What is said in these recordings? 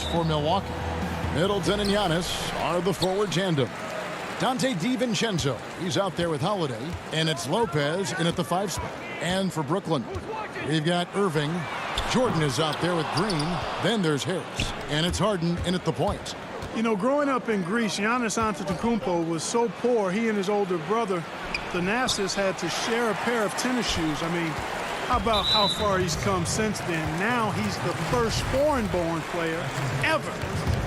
is for Milwaukee. Middleton and Giannis are the forward tandem. Dante DiVincenzo, he's out there with Holiday, and it's Lopez in at the 5 spot. And for Brooklyn, we've got Irving. Jordan is out there with Green. Then there's Harris, and it's Harden in at the point. You know, growing up in Greece, Giannis Antetokounmpo was so poor, he and his older brother, Thanasis, had to share a pair of tennis shoes. I mean, how about how far he's come since then? Now he's the first foreign-born player ever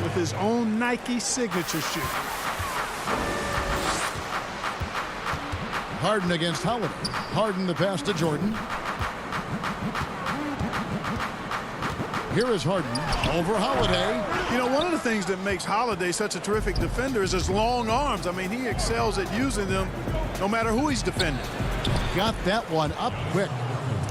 with his own Nike signature shoe. Harden against Holiday. Harden the pass to Jordan. Here is Harden over Holiday. You know, one of the things that makes Holiday such a terrific defender is his long arms. I mean, he excels at using them no matter who he's defending. Got that one up quick.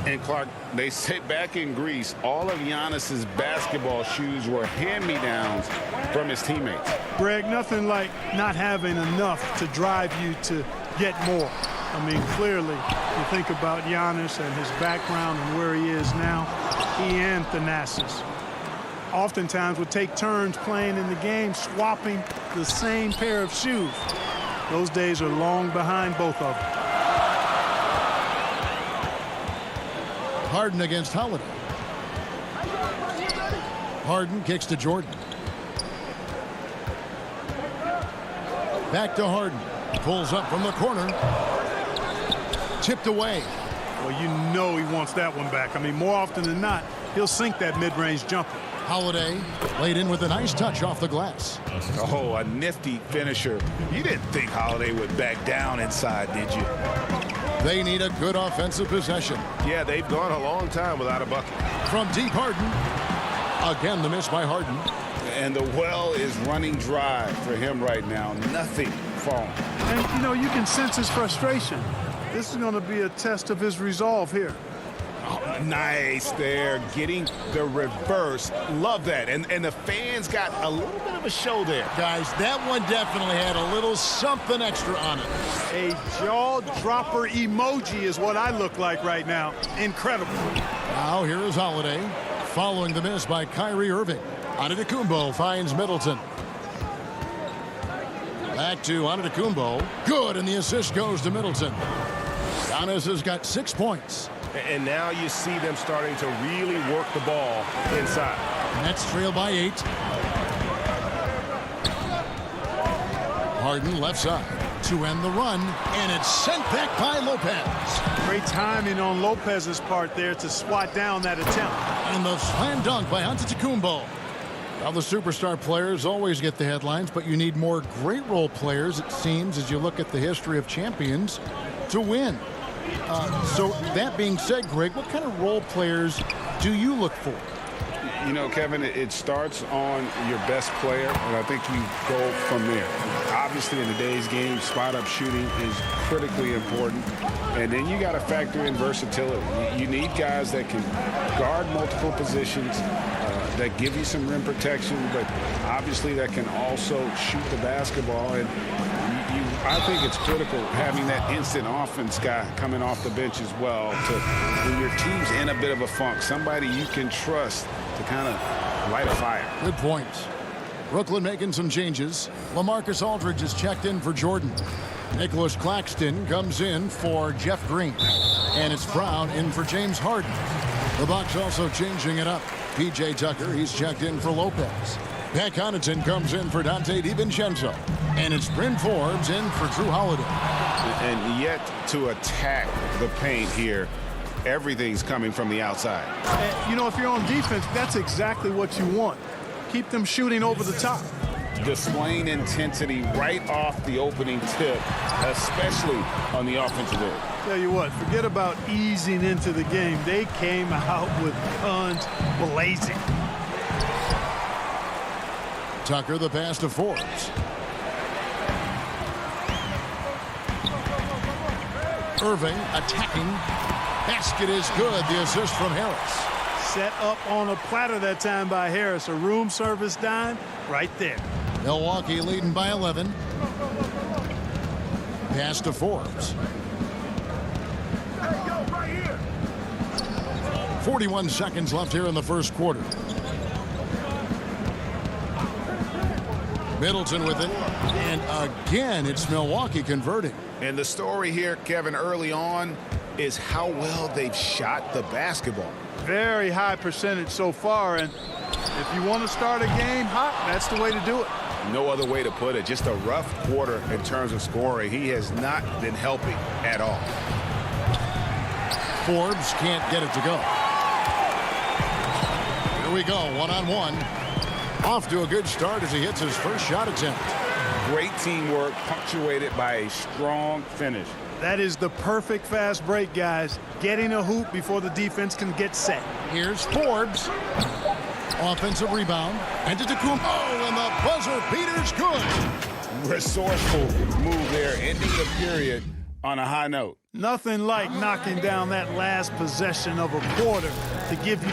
And Clark, they say back in Greece, all of Giannis's basketball shoes were hand-me-downs from his teammates. Greg, nothing like not having enough to drive you to get more. I mean, clearly, you think about Giannis and his background and where he is now, he and Thanasis oftentimes would take turns playing in the game, swapping the same pair of shoes. Those days are long behind both of them. Harden against Holiday. Harden kicks to Jordan. Back to Harden. Pulls up from the corner. Tipped away. Well, you know he wants that one back. I mean, more often than not, he'll sink that mid-range jumper. Holiday laid in with a nice touch off the glass. Oh, a nifty finisher. You didn't think Holiday would back down inside, did you? They need a good offensive possession. Yeah, they've gone a long time without a bucket. From deep, Harden. Again, the miss by Harden. And the well is running dry for him right now. Nothing falling. And, you know, you can sense his frustration. This is going to be a test of his resolve here. Oh, nice there, getting the reverse. Love that. And the fans got a little bit of a show there. Guys, that one definitely had a little something extra on it. A jaw-dropper emoji is what I look like right now. Incredible. Now here is Holiday, following the miss by Kyrie Irving. Antetokounmpo finds Middleton. Back to Antetokounmpo. Good, and the assist goes to Middleton. Giannis has got 6 points. And now you see them starting to really work the ball inside. Nets trail by 8. Harden left side to end the run, and it's sent back by Lopez. Great timing on Lopez's part there to swat down that attempt. And the slam dunk by Antetokounmpo. Now, the superstar players always get the headlines, but you need more great role players, it seems, as you look at the history of champions, to win. So that being said, Greg, what kind of role players do you look for? You know, Kevin, it starts on your best player, and I think you go from there. Obviously, in today's game, spot-up shooting is critically important. And then you got to factor in versatility. You need guys that can guard multiple positions, that give you some rim protection, but obviously that can also shoot the basketball. And I think it's critical having that instant offense guy coming off the bench as well to when your team's in a bit of a funk, somebody you can trust to kind of light a fire. Good point. Brooklyn making some changes. LaMarcus Aldridge is checked in for Jordan. Nicholas Claxton comes in for Jeff Green. And it's Brown in for James Harden. The Bucks also changing it up. P.J. Tucker, he's checked in for Lopez. Pat Connaughton comes in for Dante DiVincenzo. And it's Bryn Forbes in for Drew Holiday. And yet to attack the paint here, everything's coming from the outside. And, you know, if you're on defense, that's exactly what you want. Keep them shooting over the top. Displaying intensity right off the opening tip, especially on the offensive end. Tell you what, forget about easing into the game. They came out with guns blazing. Tucker the pass to Forbes. Irving attacking. Basket is good. The assist from Harris. Set up on a platter that time by Harris. A room service dime right there. Milwaukee leading by 11. Pass to Forbes. 41 seconds left here in the first quarter. Middleton with it. And again, it's Milwaukee converting. And the story here, Kevin, early on is how well they've shot the basketball. Very high percentage so far, and if you want to start a game hot, that's the way to do it. No other way to put it. Just a rough quarter in terms of scoring. He has not been helping at all. Forbes can't get it to go. Here we go, one-on-one. Off to a good start as he hits his first shot attempt. Great teamwork, punctuated by a strong finish. That is the perfect fast break, guys. Getting a hoop before the defense can get set. Here's Forbes. Offensive rebound. And to Antetokounmpo, and the buzzer beater's good. Resourceful move there, ending the period on a high note. Nothing like knocking down that last possession of a quarter to give you.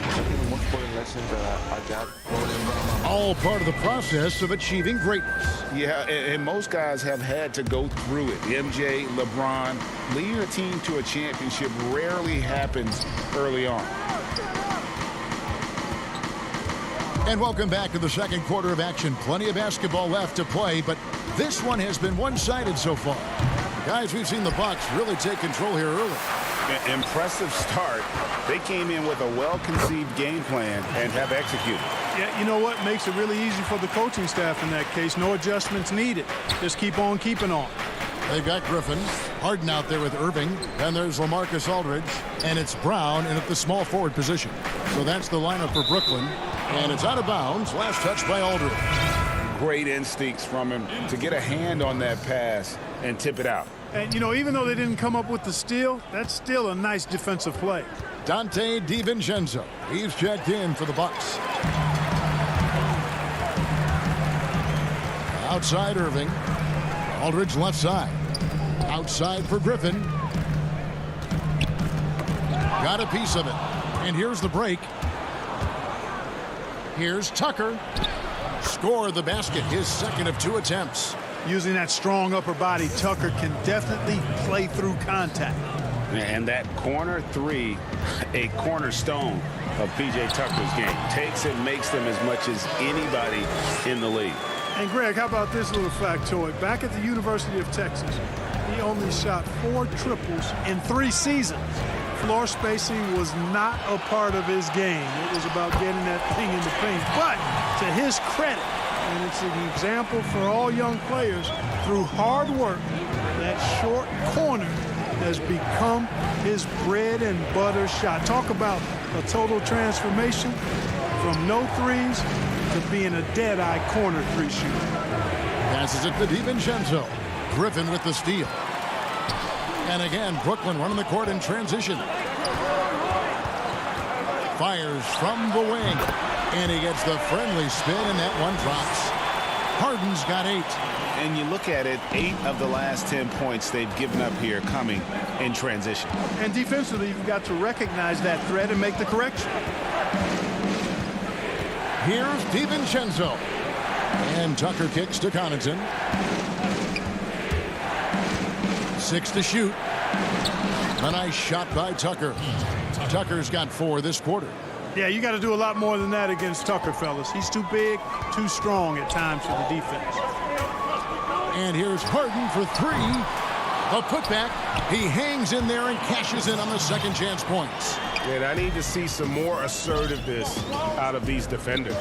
All part of the process of achieving greatness. Yeah, and most guys have had to go through it. MJ, LeBron, leading a team to a championship rarely happens early on. And welcome back to the second quarter of action. Plenty of basketball left to play, but this one has been one-sided so far. Guys, we've seen the Bucks really take control here early. Impressive start. They came in with a well-conceived game plan and have executed. Yeah, you know what? Makes it really easy for the coaching staff in that case. No adjustments needed. Just keep on keeping on. They've got Griffin, Harden out there with Irving, and there's LaMarcus Aldridge, and it's Brown in at the small forward position. So that's the lineup for Brooklyn, and it's out of bounds. Last touch by Aldridge. Great instincts from him to get a hand on that pass and tip it out. And, you know, even though they didn't come up with the steal, that's still a nice defensive play. Dante DiVincenzo. He's checked in for the Bucks. Outside Irving. Aldridge left side. Outside for Griffin. Got a piece of it. And here's the break. Here's Tucker. Score the basket. His second of 2 attempts. Using that strong upper body, Tucker can definitely play through contact. And that corner three, a cornerstone of P.J. Tucker's game. Takes and makes them as much as anybody in the league. And, Greg, how about this little factoid? Back at the University of Texas, he only shot 4 triples in 3 seasons. Floor spacing was not a part of his game. It was about getting that thing in the paint. But to his credit, and it's an example for all young players, through hard work, that short corner has become his bread and butter shot. Talk about a total transformation from no threes to being a dead-eye corner 3 shooter. Passes it to DiVincenzo. Griffin with the steal. And again, Brooklyn running the court in transition. Fires from the wing. And he gets the friendly spin, and that one drops. Harden's got 8. And you look at it, 8 of the last 10 points they've given up here coming in transition. And defensively, you've got to recognize that threat and make the correction. Here's DiVincenzo. And Tucker kicks to Connaughton. 6 to shoot. A nice shot by Tucker. Tucker's got 4 this quarter. Yeah, you got to do a lot more than that against Tucker, fellas. He's too big, too strong at times for the defense. And here's Harden for 3. The putback. He hangs in there and cashes in on the second chance points. And I need to see some more assertiveness out of these defenders.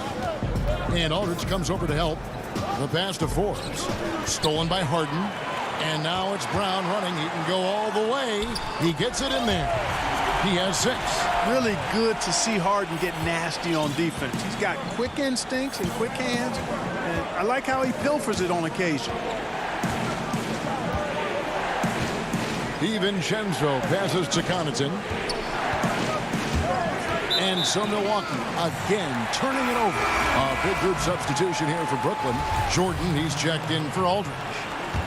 And Aldridge comes over to help. The pass to Forbes. Stolen by Harden. And now it's Brown running. He can go all the way. He gets it in there. He has 6. Really good to see Harden get nasty on defense. He's got quick instincts and quick hands. And I like how he pilfers it on occasion. DiVincenzo passes to Connaughton. And so Milwaukee again turning it over. A big group substitution here for Brooklyn. Jordan, he's checked in for Aldridge.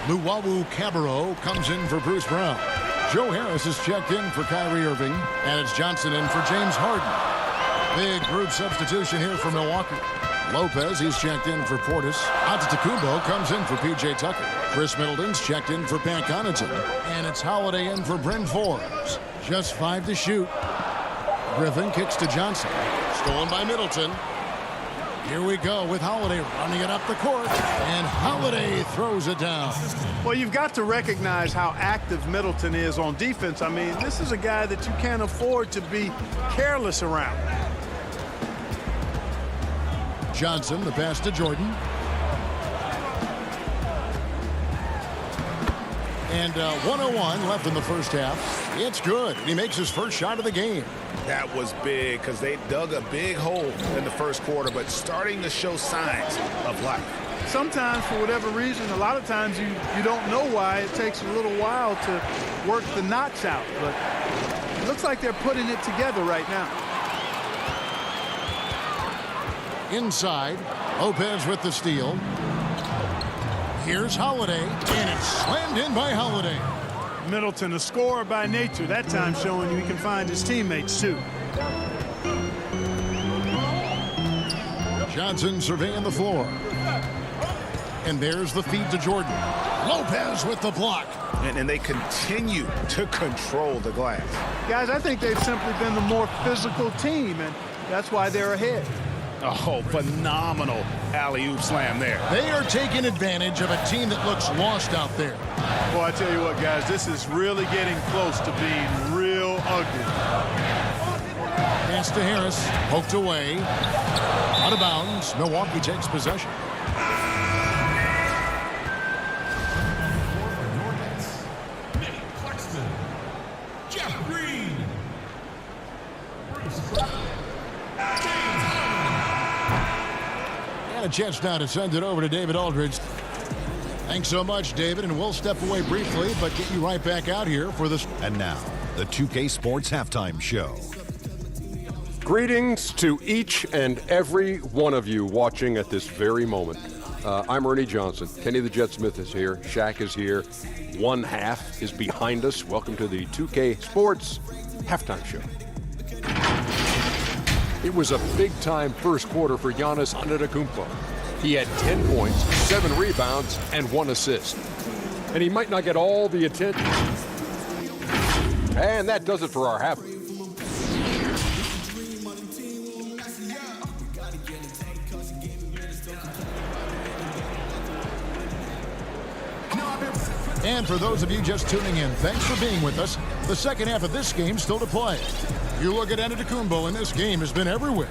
Luwawu Cabarro comes in for Bruce Brown. Joe Harris is checked in for Kyrie Irving. And it's Johnson in for James Harden. Big group substitution here for Milwaukee. Lopez, he's checked in for Portis. Antetokounmpo comes in for P.J. Tucker. Chris Middleton's checked in for Pat Connaughton. And it's Holiday in for Bryn Forbes. Just 5 to shoot. Griffin kicks to Johnson. Stolen by Middleton. Here we go with Holiday running it up the court, and Holiday throws it down. Well, you've got to recognize how active Middleton is on defense. I mean, this is a guy that you can't afford to be careless around. Johnson, the pass to Jordan. And 1:01 left in the first half. It's good. He makes his first shot of the game. That was big because they dug a big hole in the first quarter, but starting to show signs of life. Sometimes, for whatever reason, a lot of times you don't know why. It takes a little while to work the knots out. But it looks like they're putting it together right now. Inside, Lopez with the steal. Here's Holiday, and it's slammed in by Holiday. Middleton, a scorer by nature, that time showing you he can find his teammates too. Johnson surveying the floor. And there's the feed to Jordan. Lopez with the block. And they continue to control the glass. Guys, I think they've simply been the more physical team, and that's why they're ahead. Oh, phenomenal alley-oop slam there. They are taking advantage of a team that looks lost out there. Well, I tell you what, guys, this is really getting close to being real ugly. Pass to Harris, poked away. Out of bounds, Milwaukee takes possession. A chance now to send it over to David Aldridge. Thanks so much, David, and we'll step away briefly, but get you right back out here for this. And now, the 2K Sports Halftime Show. Greetings to each and every one of you watching at this very moment. I'm Ernie Johnson. Kenny the Jet Smith is here. Shaq is here. One half is behind us. Welcome to the 2K Sports Halftime Show. It was a big-time first quarter for Giannis Antetokounmpo. He had 10 points, 7 rebounds, and 1 assist. And he might not get all the attention. And that does it for our half. And for those of you just tuning in, thanks for being with us. The second half of this game still to play. You look at Antetokounmpo, and this game has been everywhere.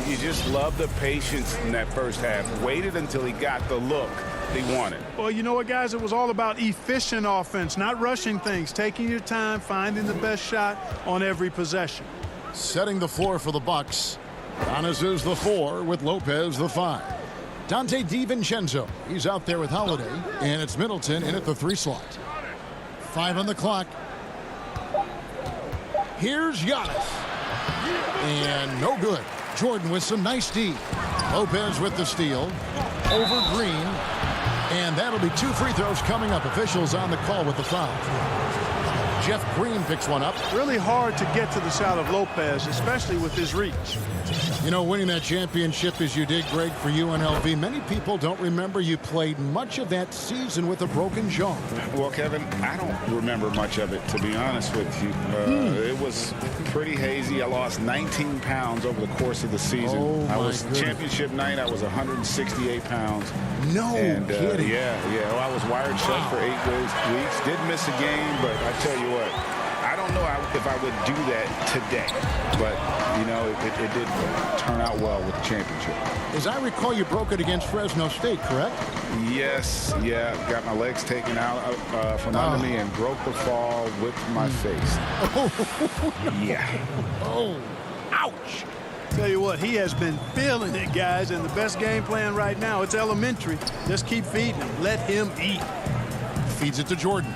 You just love the patience in that first half. Waited until he got the look he wanted. Well, you know what, guys? It was all about efficient offense, not rushing things, taking your time, finding the best shot on every possession. Setting the floor for the Bucks. Giannis is the 4 with Lopez the 5. Dante DiVincenzo, he's out there with Holiday, and it's Middleton in at the 3 slot. 5 on the clock. Here's Giannis. And no good. Jordan with some nice D. Lopez with the steal. Over Green. And that'll be 2 free throws coming up. Officials on the call with the foul. Jeff Green picks one up. Really hard to get to the shot of Lopez, especially with his reach. You know, winning that championship as you did, Greg, for UNLV, many people don't remember you played much of that season with a broken jaw. Well, Kevin, I don't remember much of it, to be honest with you. It was pretty hazy. I lost 19 pounds over the course of the season. Oh, I was goodness. Championship night, I was 168 pounds. No kidding. Yeah. Well, I was wired shut for 8 weeks. Did miss a game, but I tell you what, I don't know if I would do that today. But, you know, it did turn out well with the championship. As I recall, you broke it against Fresno State, correct? Yes, yeah. Got my legs taken out from under me and broke the fall with my face. Yeah. Oh, ouch. Tell you what, he has been feeling it, guys, and the best game plan right now, it's elementary. Just keep feeding him. Let him eat. Feeds it to Jordan.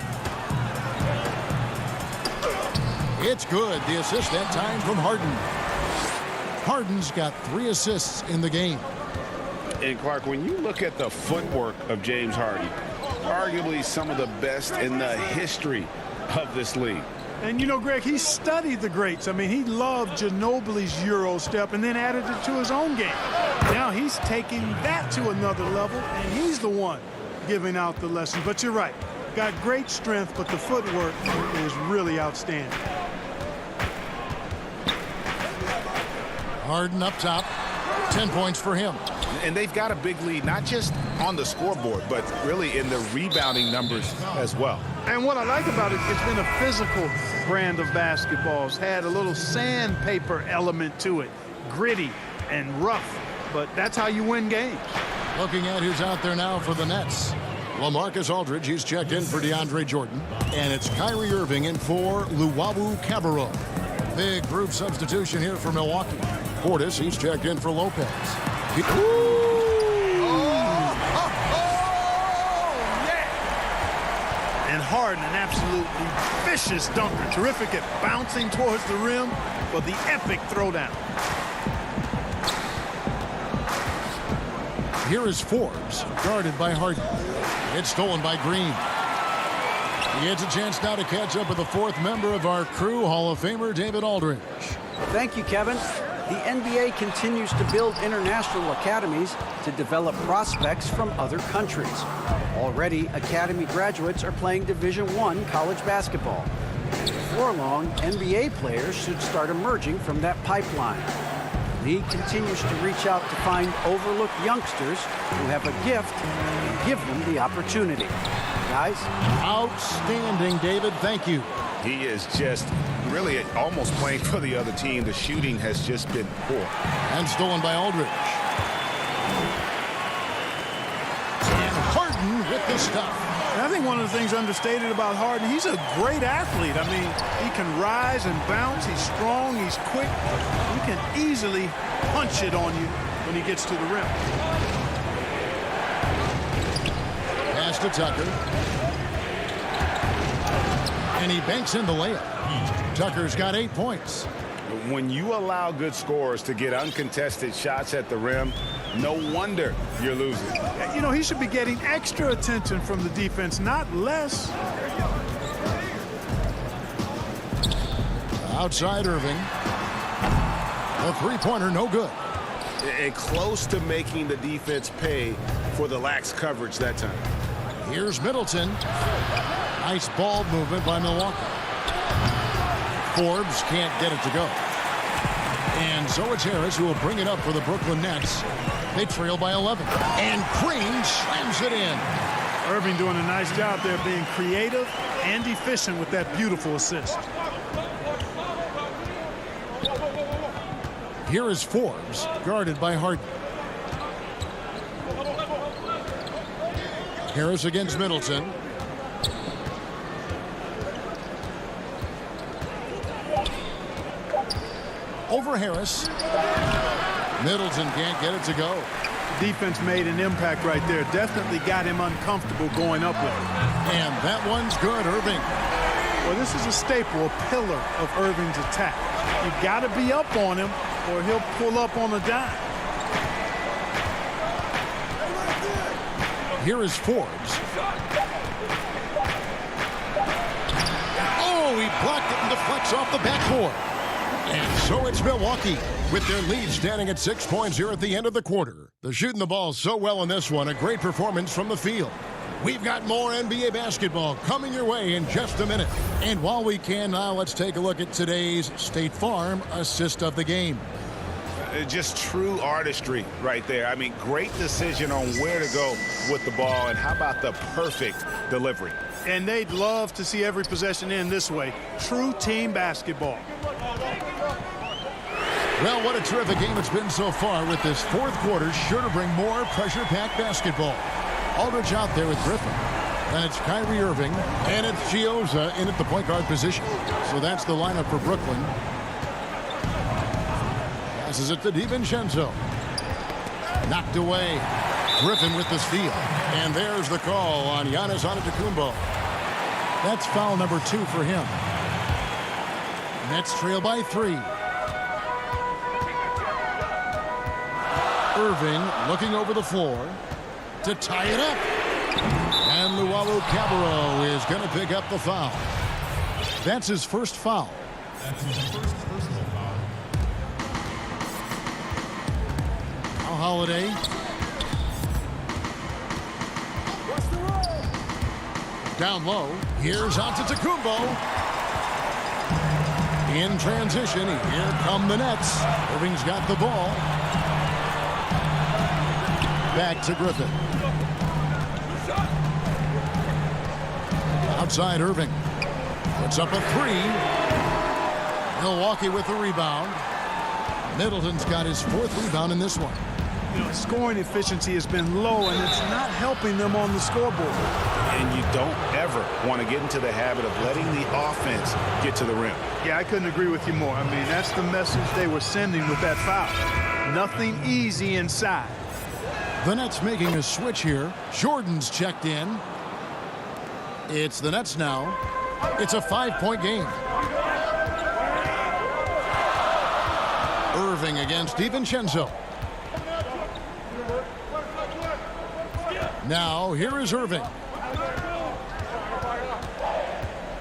It's good. The assist that time from Harden. Harden's got 3 assists in the game. And Clark, when you look at the footwork of James Harden, arguably some of the best in the history of this league. And, you know, Greg, he studied the greats. I mean, he loved Ginobili's Euro step and then added it to his own game. Now he's taking that to another level, and he's the one giving out the lesson. But you're right. Got great strength, but the footwork is really outstanding. Harden up top. 10 points for him. And they've got a big lead, not just on the scoreboard, but really in the rebounding numbers as well. And what I like about it, it's been a physical brand of basketball. It's had a little sandpaper element to it, gritty and rough, but that's how you win games. Looking at who's out there now for the Nets. LaMarcus Aldridge, he's checked in for DeAndre Jordan. And it's Kyrie Irving in for Luwawu Cabarrot. Big group substitution here for Milwaukee. Portis, he's checked in for Lopez. And Harden, an absolutely vicious dunker. Terrific at bouncing towards the rim for the epic throwdown. Here is Forbes, guarded by Harden. It's stolen by Green. He gets a chance now to catch up with the fourth member of our crew, Hall of Famer David Aldridge. Thank you, Kevin. The NBA continues to build international academies to develop prospects from other countries. Already, academy graduates are playing Division I college basketball. Before long, NBA players should start emerging from that pipeline. The league continues to reach out to find overlooked youngsters who have a gift and give them the opportunity. Guys? Outstanding, David. Thank you. He is just really almost playing for the other team. The shooting has just been poor. And stolen by Aldridge. And Harden with the stuff. And I think one of the things understated about Harden, he's a great athlete. I mean, he can rise and bounce. He's strong. He's quick. He can easily punch it on you when he gets to the rim. Pass to Tucker. And he banks in the layup. Tucker's got 8 points. When you allow good scorers to get uncontested shots at the rim, no wonder you're losing. You know, he should be getting extra attention from the defense, not less. Outside Irving. A three-pointer, no good. And close to making the defense pay for the lax coverage that time. Here's Middleton. Nice ball movement by Milwaukee. Forbes can't get it to go. And so it's Harris who will bring it up for the Brooklyn Nets. They trail by 11. And Green slams it in. Irving doing a nice job there, being creative and efficient with that beautiful assist. Here is Forbes, guarded by Harden. Harris against Middleton. Over Harris. Middleton can't get it to go. Defense made an impact right there. Definitely got him uncomfortable going up with it. And that one's good, Irving. Well, this is a staple, a pillar of Irving's attack. You got to be up on him or he'll pull up on a dime. Here is Forbes. Oh, he blocked it and deflects off the backboard. And so it's Milwaukee with their lead standing at 6 points here at the end of the quarter. They're shooting the ball so well in this one. A great performance from the field. We've got more NBA basketball coming your way in just a minute. And while we can now, let's take a look at today's State Farm assist of the game. Just true artistry right there. I mean, great decision on where to go with the ball, and how about the perfect delivery. And they'd love to see every possession end this way. True team basketball. Well, what a terrific game it's been so far, with this fourth quarter sure to bring more pressure-packed basketball. Aldridge out there with Griffin. Then it's Kyrie Irving, and it's Gioza in at the point guard position. So that's the lineup for Brooklyn. Passes it to DiVincenzo. Knocked away. Griffin with the steal. And there's the call on Giannis Antetokounmpo. That's foul number 2 for him. Nets trail by 3. Irving looking over the floor to tie it up. And Luwawu Cabarrot is going to pick up the foul. That's his first foul. That's his first personal foul. Now Holiday. Down low. Here's Antetokounmpo. In transition. Here come the Nets. Irving's got the ball. back to Griffin. Outside Irving. Puts up a three. Milwaukee with the rebound. Middleton's got his 4th rebound in this one. You know, scoring efficiency has been low, and it's not helping them on the scoreboard. And you don't ever want to get into the habit of letting the offense get to the rim. Yeah, I couldn't agree with you more. I mean, that's the message they were sending with that foul. Nothing easy inside. The Nets making a switch here. Jordan's checked in. It's the Nets now. It's a 5-point game. Irving against DiVincenzo. Now, here is Irving.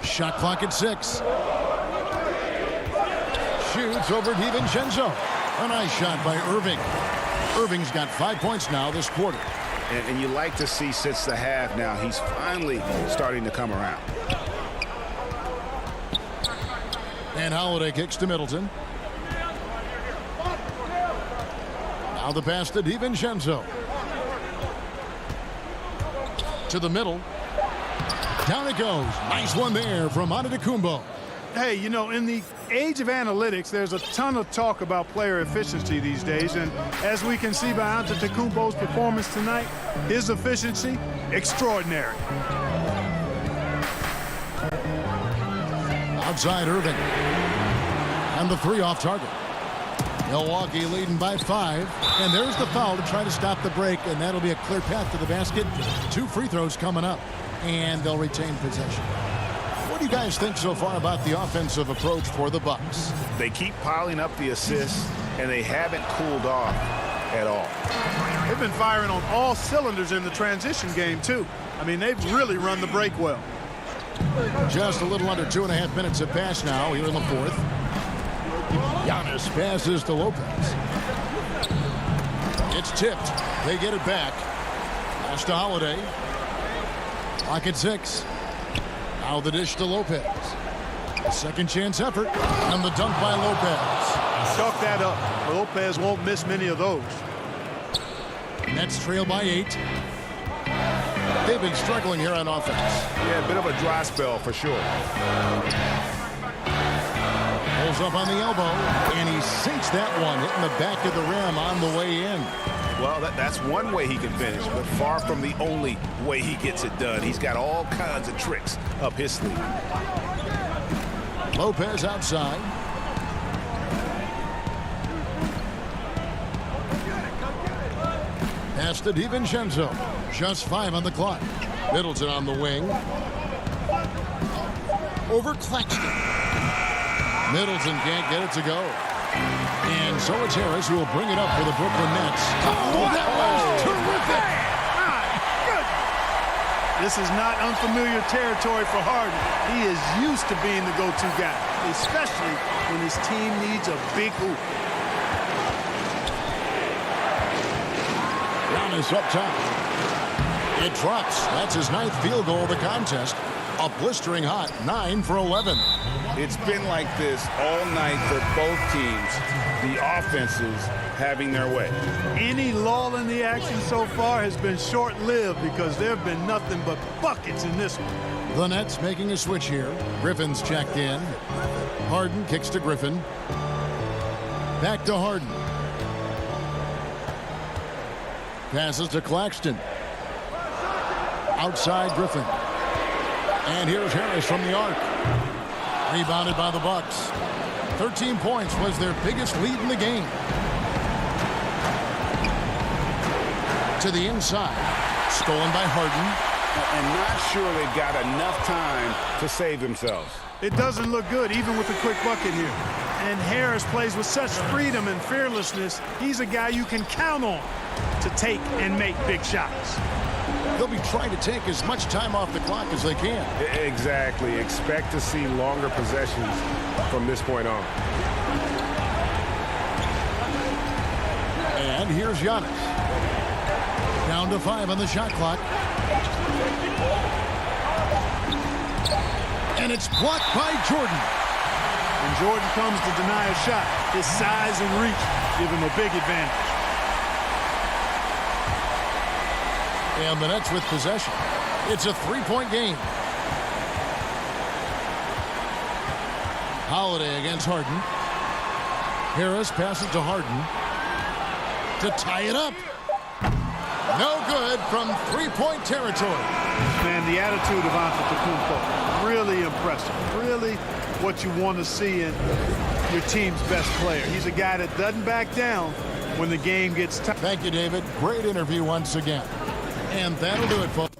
Shot clock at 6. Shoots over DiVincenzo. A nice shot by Irving. Irving's got 5 points now this quarter. And you like to see since the half now, he's finally starting to come around. And Holiday kicks to Middleton. Now the pass to DiVincenzo. To the middle. Down it goes. Nice one there from Antetokounmpo. Hey, you know, in the age of analytics, there's a ton of talk about player efficiency these days. And as we can see by Antetokounmpo's performance tonight, his efficiency, extraordinary. Outside Irving. And the 3 off target. Milwaukee leading by 5. And there's the foul to try to stop the break. And that'll be a clear path to the basket. 2 free throws coming up. And they'll retain possession. What do you guys think so far about the offensive approach for the Bucks? They keep piling up the assists, and they haven't cooled off at all. They've been firing on all cylinders in the transition game, too. I mean, they've really run the break well. Just a little under 2.5 minutes have passed now here in the 4th. Giannis passes to Lopez. It's tipped. They get it back. Pass to Holiday. Clock at 6. Now the dish to Lopez. Second chance effort. And the dunk by Lopez. Chalk that up. Lopez won't miss many of those. Nets trail by 8. They've been struggling here on offense. Yeah, a bit of a dry spell for sure. Pulls up on the elbow, and he sinks that one, hitting the back of the rim on the way in. Well, that's one way he can finish, but far from the only way he gets it done. He's got all kinds of tricks up his sleeve. Lopez outside. Pass to DiVincenzo. Just 5 on the clock. Middleton on the wing. Over Claxton. Middleton can't get it to go. And so it's Harris who will bring it up for the Brooklyn Nets. Oh, that was terrific! My goodness. This is not unfamiliar territory for Harden. He is used to being the go-to guy, especially when his team needs a big hoop. Giannis up top. It drops. That's his 9th field goal of the contest. A blistering hot 9 for 11. It's been like this all night for both teams. The offenses having their way. Any lull in the action so far has been short-lived because there have been nothing but buckets in this one. The Nets making a switch here. Griffin's checked in. Harden kicks to Griffin. Back to Harden. Passes to Claxton. Outside Griffin. And here's Harris from the arc. Rebounded by the Bucks. 13 points was their biggest lead in the game. To the inside. Stolen by Harden. And not sure they've got enough time to save themselves. It doesn't look good, even with a quick bucket here. And Harris plays with such freedom and fearlessness. He's a guy you can count on to take and make big shots. They'll be trying to take as much time off the clock as they can. Exactly. Expect to see longer possessions from this point on. And here's Giannis. Down to 5 on the shot clock. And it's blocked by Jordan. When Jordan comes to deny a shot, his size and reach give him a big advantage. And the Nets with possession. It's a three-point game. Holiday against Harden. Harris passes to Harden to tie it up. No good from three-point territory. Man, the attitude of Antetokounmpo, really impressive. Really what you want to see in your team's best player. He's a guy that doesn't back down when the game gets tough. Thank you, David. Great interview once again. And that'll do it, folks.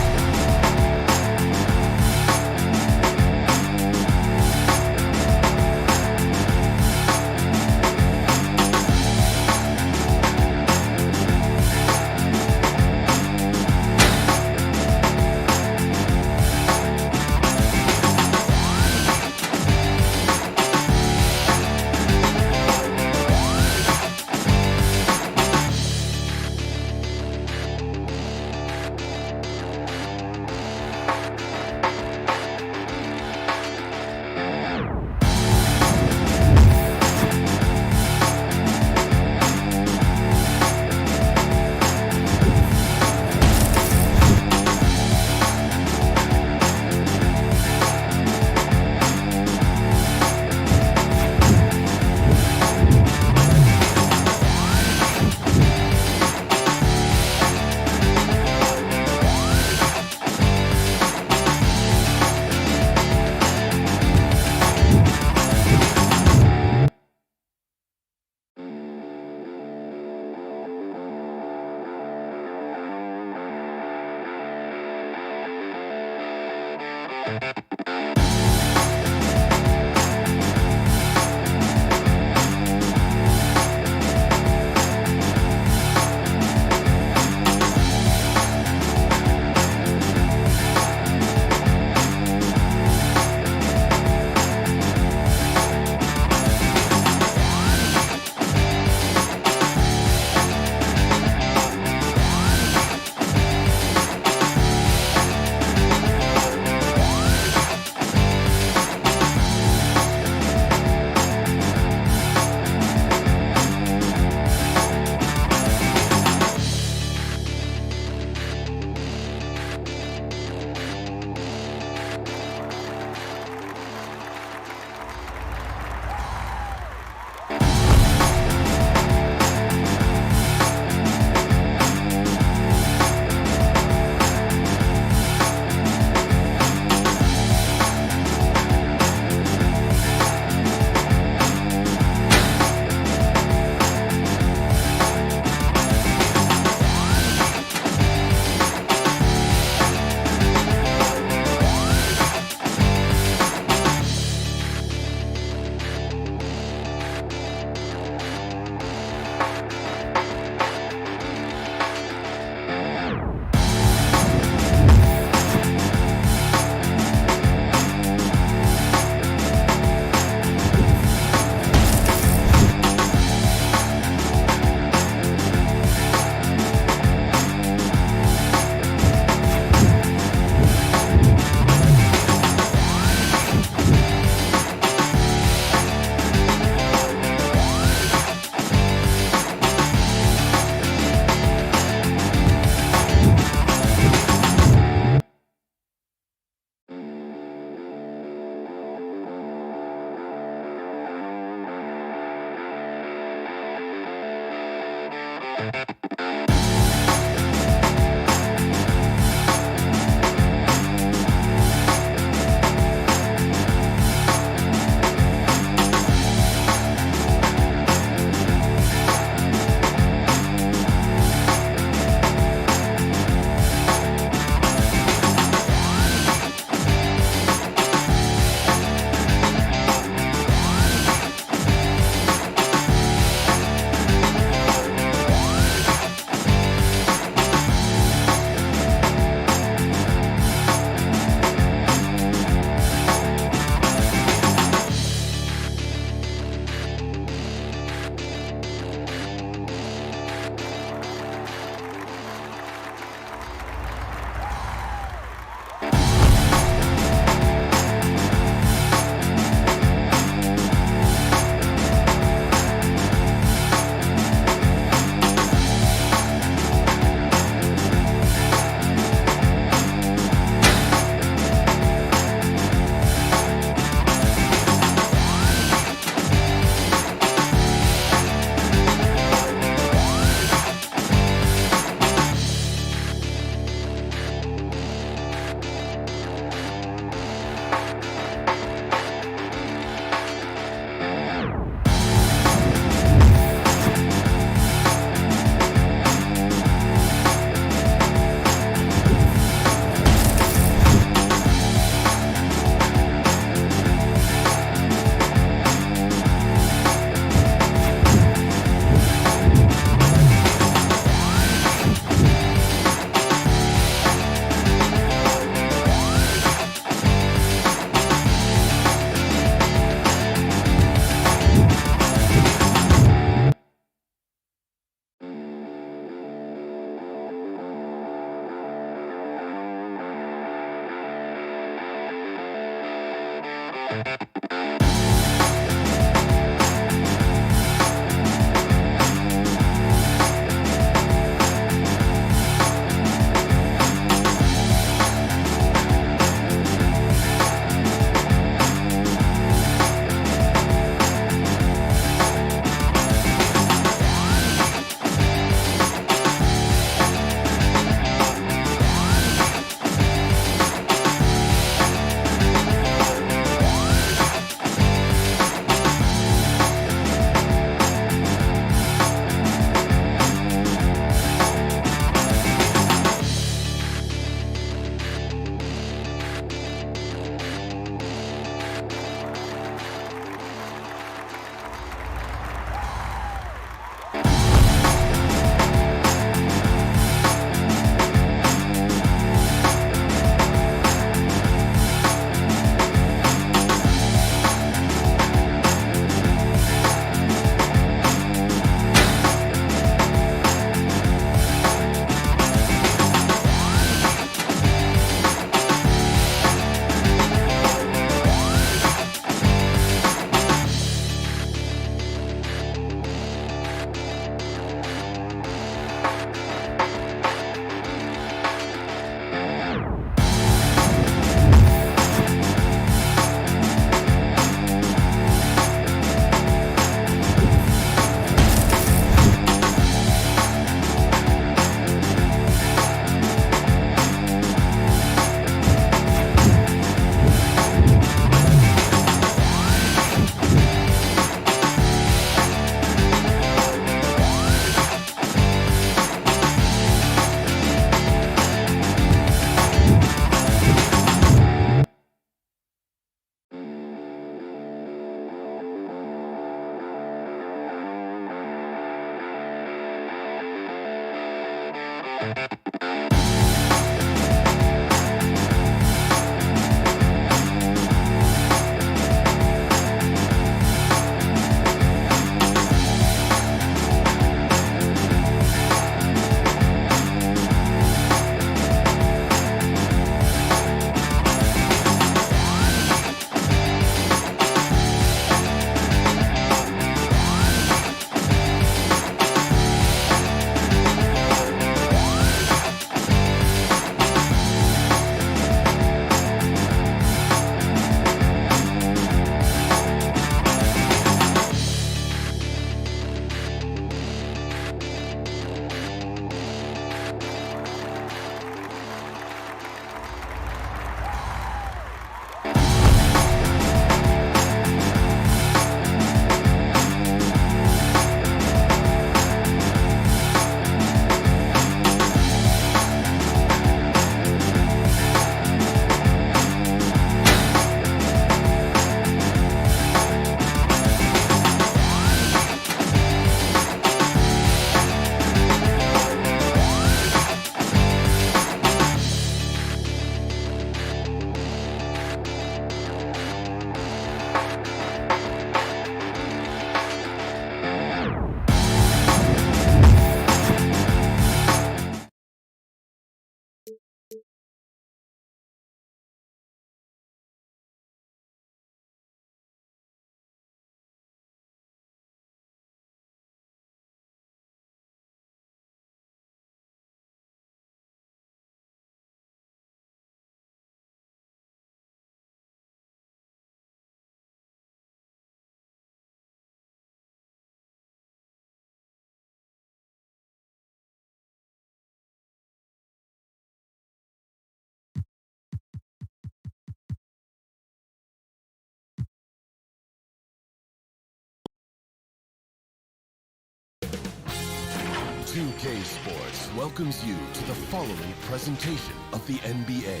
2K Sports welcomes you to the following presentation of the NBA.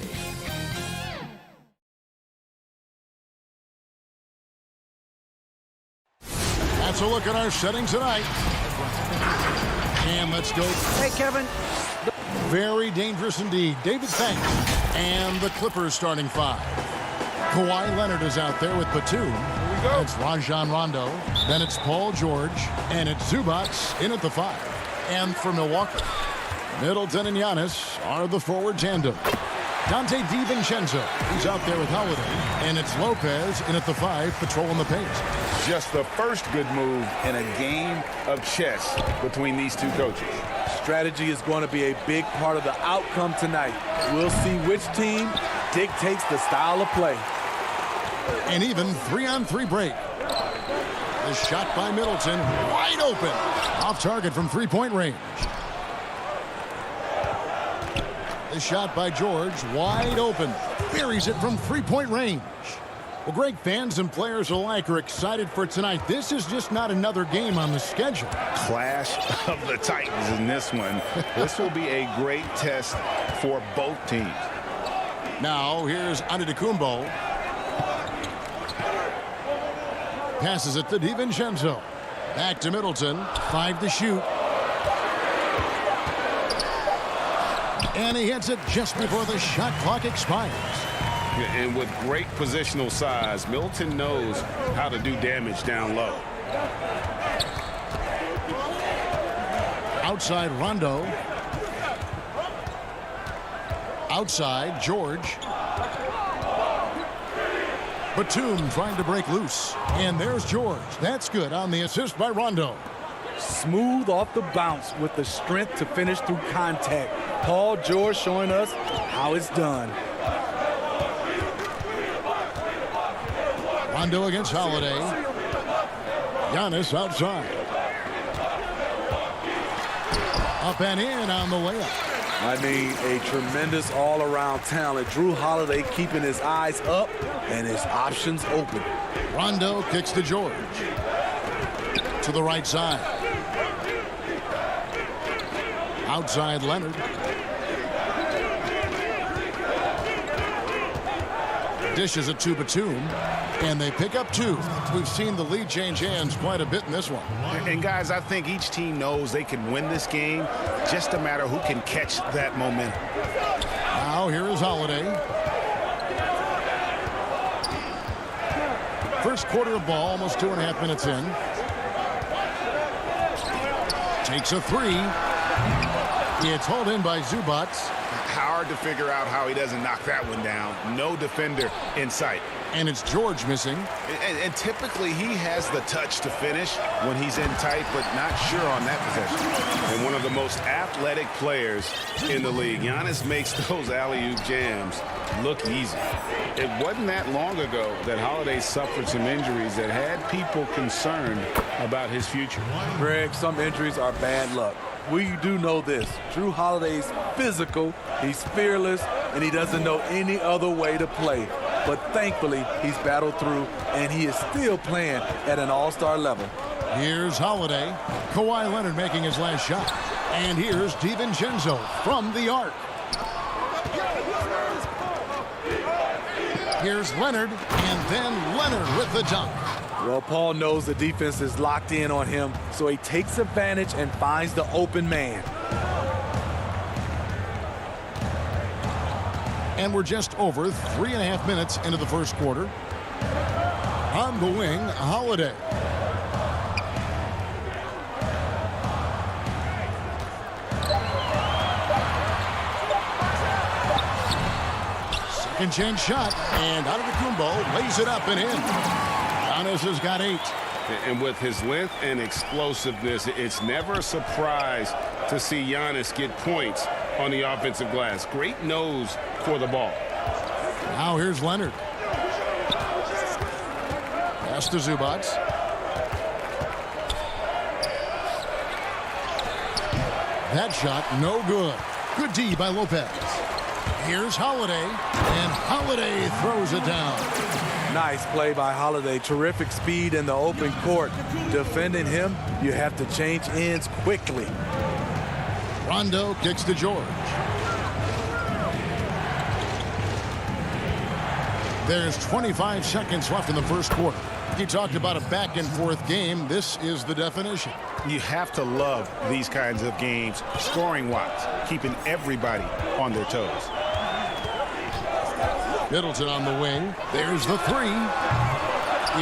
That's a look at our settings tonight. And let's go. Hey, Kevin. Very dangerous indeed. David Banks and the Clippers starting five. Kawhi Leonard is out there with Batum. It's Rajon Rondo. Then it's Paul George. And it's Zubac in at the five. And for Milwaukee, Middleton and Giannis are the forward tandem. Dante DiVincenzo, he's out there with Holiday. And it's Lopez in at the five, patrolling the paint. Just the first good move in a game of chess between these two coaches. Strategy is going to be a big part of the outcome tonight. We'll see which team dictates the style of play. An even 3-on-3 break. The shot by Middleton, wide open. Off target from three-point range. The shot by George, wide open. Buries it from three-point range. Well, Greg, fans and players alike are excited for tonight. This is just not another game on the schedule. Clash of the Titans in this one. This will be a great test for both teams. Now, here's Antetokounmpo. Passes it to DiVincenzo. Back to Middleton. 5 to shoot. And he hits it just before the shot clock expires. And with great positional size, Middleton knows how to do damage down low. Outside Rondo. Outside George. Batum trying to break loose. And there's George. That's good on the assist by Rondo. Smooth off the bounce with the strength to finish through contact. Paul George showing us how it's done. Rondo against Holiday. Giannis outside. Up and in on the layup. I mean, a tremendous all-around talent. Drew Holiday keeping his eyes up and his options open. Rondo kicks to George. To the right side. Outside Leonard. Dishes it to Batum. And they pick up 2. We've seen the lead change hands quite a bit in this one. And guys, I think each team knows they can win this game. Just a matter who can catch that momentum. Now here is Holiday. First quarter of ball, almost 2.5 minutes in. Takes a 3. It's hauled in by Zubac. Hard to figure out how he doesn't knock that one down. No defender in sight. And it's George missing. And typically he has the touch to finish when he's in tight, but not sure on that possession. And one of the most athletic players in the league. Giannis makes those alley-oop jams look easy. It wasn't that long ago that Holiday suffered some injuries that had people concerned about his future. Greg, some injuries are bad luck. We do know this. Drew Holiday's physical, he's fearless, and he doesn't know any other way to play. But thankfully, he's battled through, and he is still playing at an all-star level. Here's Holiday. Kawhi Leonard making his last shot. And here's DiVincenzo from the arc. Here's Leonard, and then Leonard with the dunk. Well, Paul knows the defense is locked in on him, so he takes advantage and finds the open man. And we're just over 3.5 minutes into the first quarter. On the wing, Holiday. Second chance shot, and Antetokounmpo lays it up and in. Giannis has got 8. And with his length and explosiveness, it's never a surprise to see Giannis get points on the offensive glass. Great nose for the ball. Now here's Leonard. Pass to Zubac. That shot, no good. Good D by Lopez. Here's Holiday, and Holiday throws it down. Nice play by Holiday. Terrific speed in the open court. Defending him, you have to change ends quickly. Rondo kicks to George. There's 25 seconds left in the first quarter. You talked about a back-and-forth game. This is the definition. You have to love these kinds of games, scoring-wise, keeping everybody on their toes. Middleton on the wing. There's the three.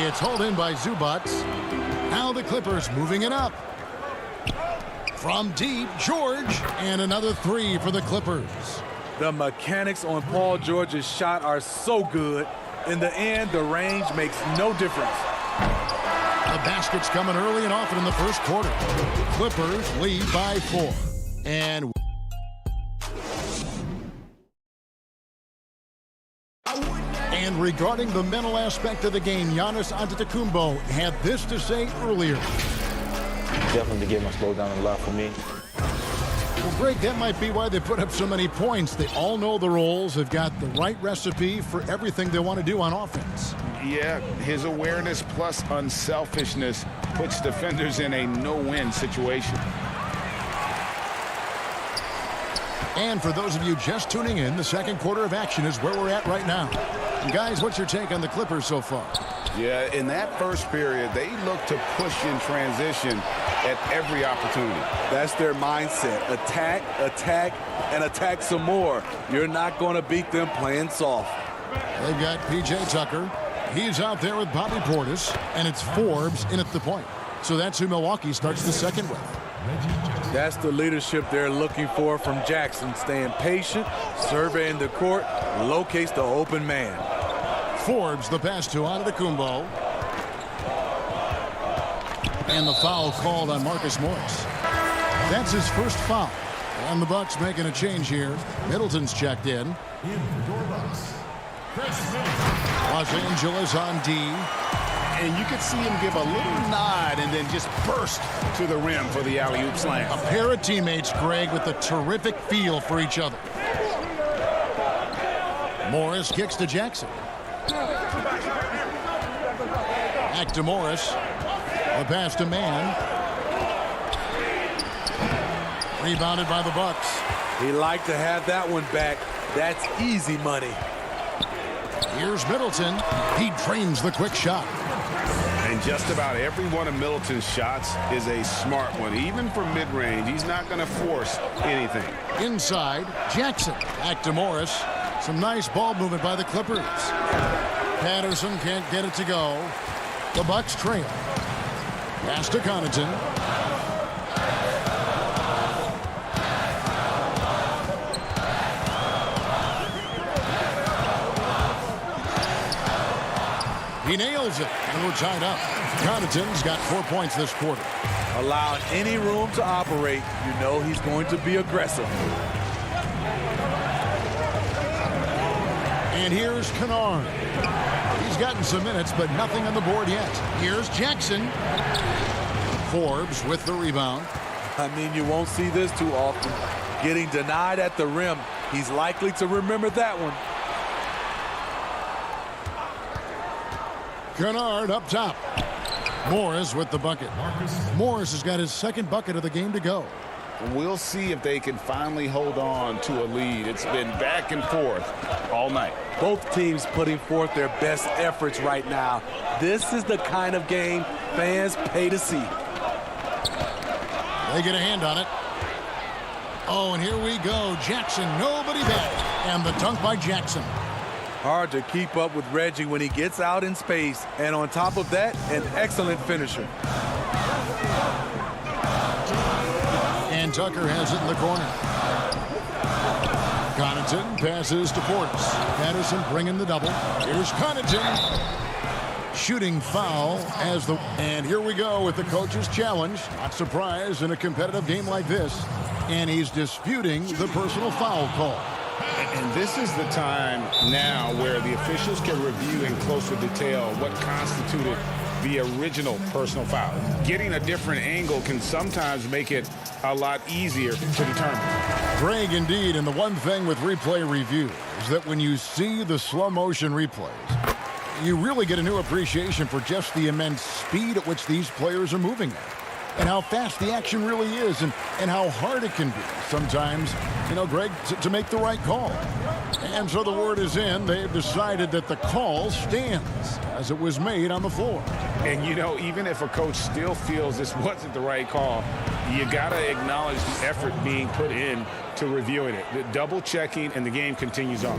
It's hauled in by Zubac. Now the Clippers moving it up. From deep, George, and another three for the Clippers. The mechanics on Paul George's shot are so good. In the end, the range makes no difference. The basket's coming early and often in the first quarter. Clippers lead by 4. And regarding the mental aspect of the game, Giannis Antetokounmpo had this to say earlier. Definitely the game slowed down a lot for me. Well, Greg, that might be why they put up so many points. They all know the roles. They've got the right recipe for everything they want to do on offense. Yeah, his awareness plus unselfishness puts defenders in a no-win situation. And for those of you just tuning in, the second quarter of action is where we're at right now. And guys, what's your take on the Clippers so far? Yeah, in that first period, they look to push in transition at every opportunity. That's their mindset. Attack, attack, and attack some more. You're not going to beat them playing soft. They've got P.J. Tucker. He's out there with Bobby Portis, and it's Forbes in at the point. So that's who Milwaukee starts the second with. That's the leadership they're looking for from Jackson. Staying patient, surveying the court, locates the open man. Forbes the pass to Antetokounmpo. And the foul called on Marcus Morris. That's his first foul. And the Bucks making a change here. Middleton's checked in. Los Angeles on D. And you could see him give a little nod and then just burst to the rim for the alley-oop slam. A pair of teammates, Greg, with a terrific feel for each other. Morris kicks to Jackson. Back to Morris. The pass to Mann. Rebounded by the Bucks. He liked to have that one back. That's easy money. Here's Middleton. He drains the quick shot. And just about every one of Middleton's shots is a smart one. Even from mid-range, he's not going to force anything. Inside, Jackson. Back to Morris. Some nice ball movement by the Clippers. Patterson can't get it to go. The Bucks trail. Pass to Connaughton. He nails it, and we're tied up. Connaughton's got 4 points this quarter. Allowing any room to operate, you know he's going to be aggressive. And here's Kennard. He's gotten some minutes, but nothing on the board yet. Here's Jackson. Forbes with the rebound. I mean, you won't see this too often. Getting denied at the rim. He's likely to remember that one. Kennard up top. Morris with the bucket. Morris has got his second bucket of the game to go. We'll see if they can finally hold on to a lead. It's been back and forth all night. Both teams putting forth their best efforts right now. This is the kind of game fans pay to see. They get a hand on it. Oh, and here we go. Jackson, nobody back. And the dunk by Jackson. Hard to keep up with Reggie when he gets out in space. And on top of that, an excellent finisher. And Tucker has it in the corner. Connaughton passes to Portis. Patterson bringing the double. Here's Connaughton. Shooting foul as the... And here we go with the coach's challenge. Not surprised in a competitive game like this. And he's disputing the personal foul call. And this is the time now where the officials can review in closer detail what constituted the original personal foul. Getting a different angle can sometimes make it a lot easier to determine. Greg, indeed, and the one thing with replay review is that when you see the slow motion replays, you really get a new appreciation for just the immense speed at which these players are moving at. and how fast the action really is and how hard it can be sometimes, Greg, to make the right call. And so the word is in. They've decided that the call stands as it was made on the floor. And, even if a coach still feels this wasn't the right call, you got to acknowledge the effort being put in to reviewing it. The double checking, and the game continues on.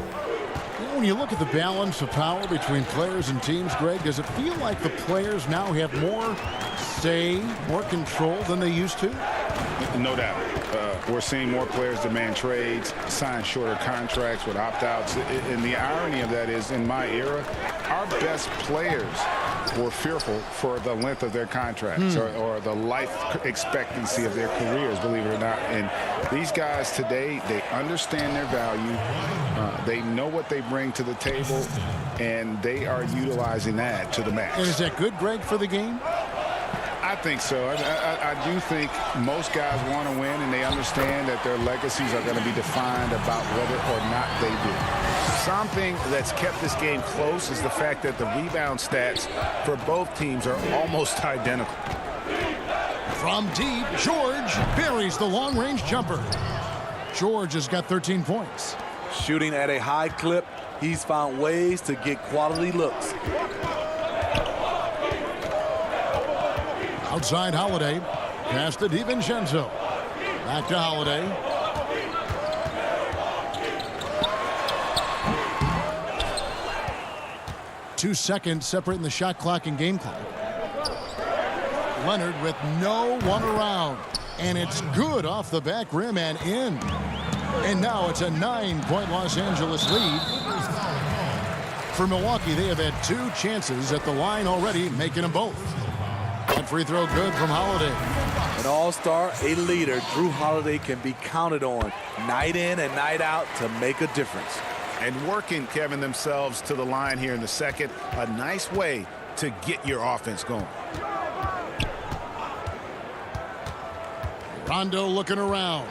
When you look at the balance of power between players and teams, Greg, does it feel like the players now have more say, more control than they used to? No doubt. We're seeing more players demand trades, sign shorter contracts with opt-outs. And the irony of that is, in my era, our best players were fearful for the length of their contracts or the life expectancy of their careers, believe it or not. And these guys today, they understand their value. They know what they bring to the table, and they are utilizing that to the max. And is that good, Greg, for the game? I think so. I do think most guys want to win, and they understand that their legacies are going to be defined about whether or not they do. Something that's kept this game close is the fact that the rebound stats for both teams are almost identical. From deep, George buries the long-range jumper. George has got 13 points. Shooting at a high clip, he's found ways to get quality looks. Outside Holiday, pass to DiVincenzo. Back to Holiday. Two seconds separating the shot clock and game clock. Leonard with no one around. And it's good off the back rim and in. And now it's a 9-point Los Angeles lead. For Milwaukee, they have had two chances at the line already, making them both. That free throw good from Holiday. An all-star, a leader, Drew Holiday can be counted on night in and night out to make a difference. And working, Kevin, themselves to the line here in the second. A nice way to get your offense going. Rondo looking around.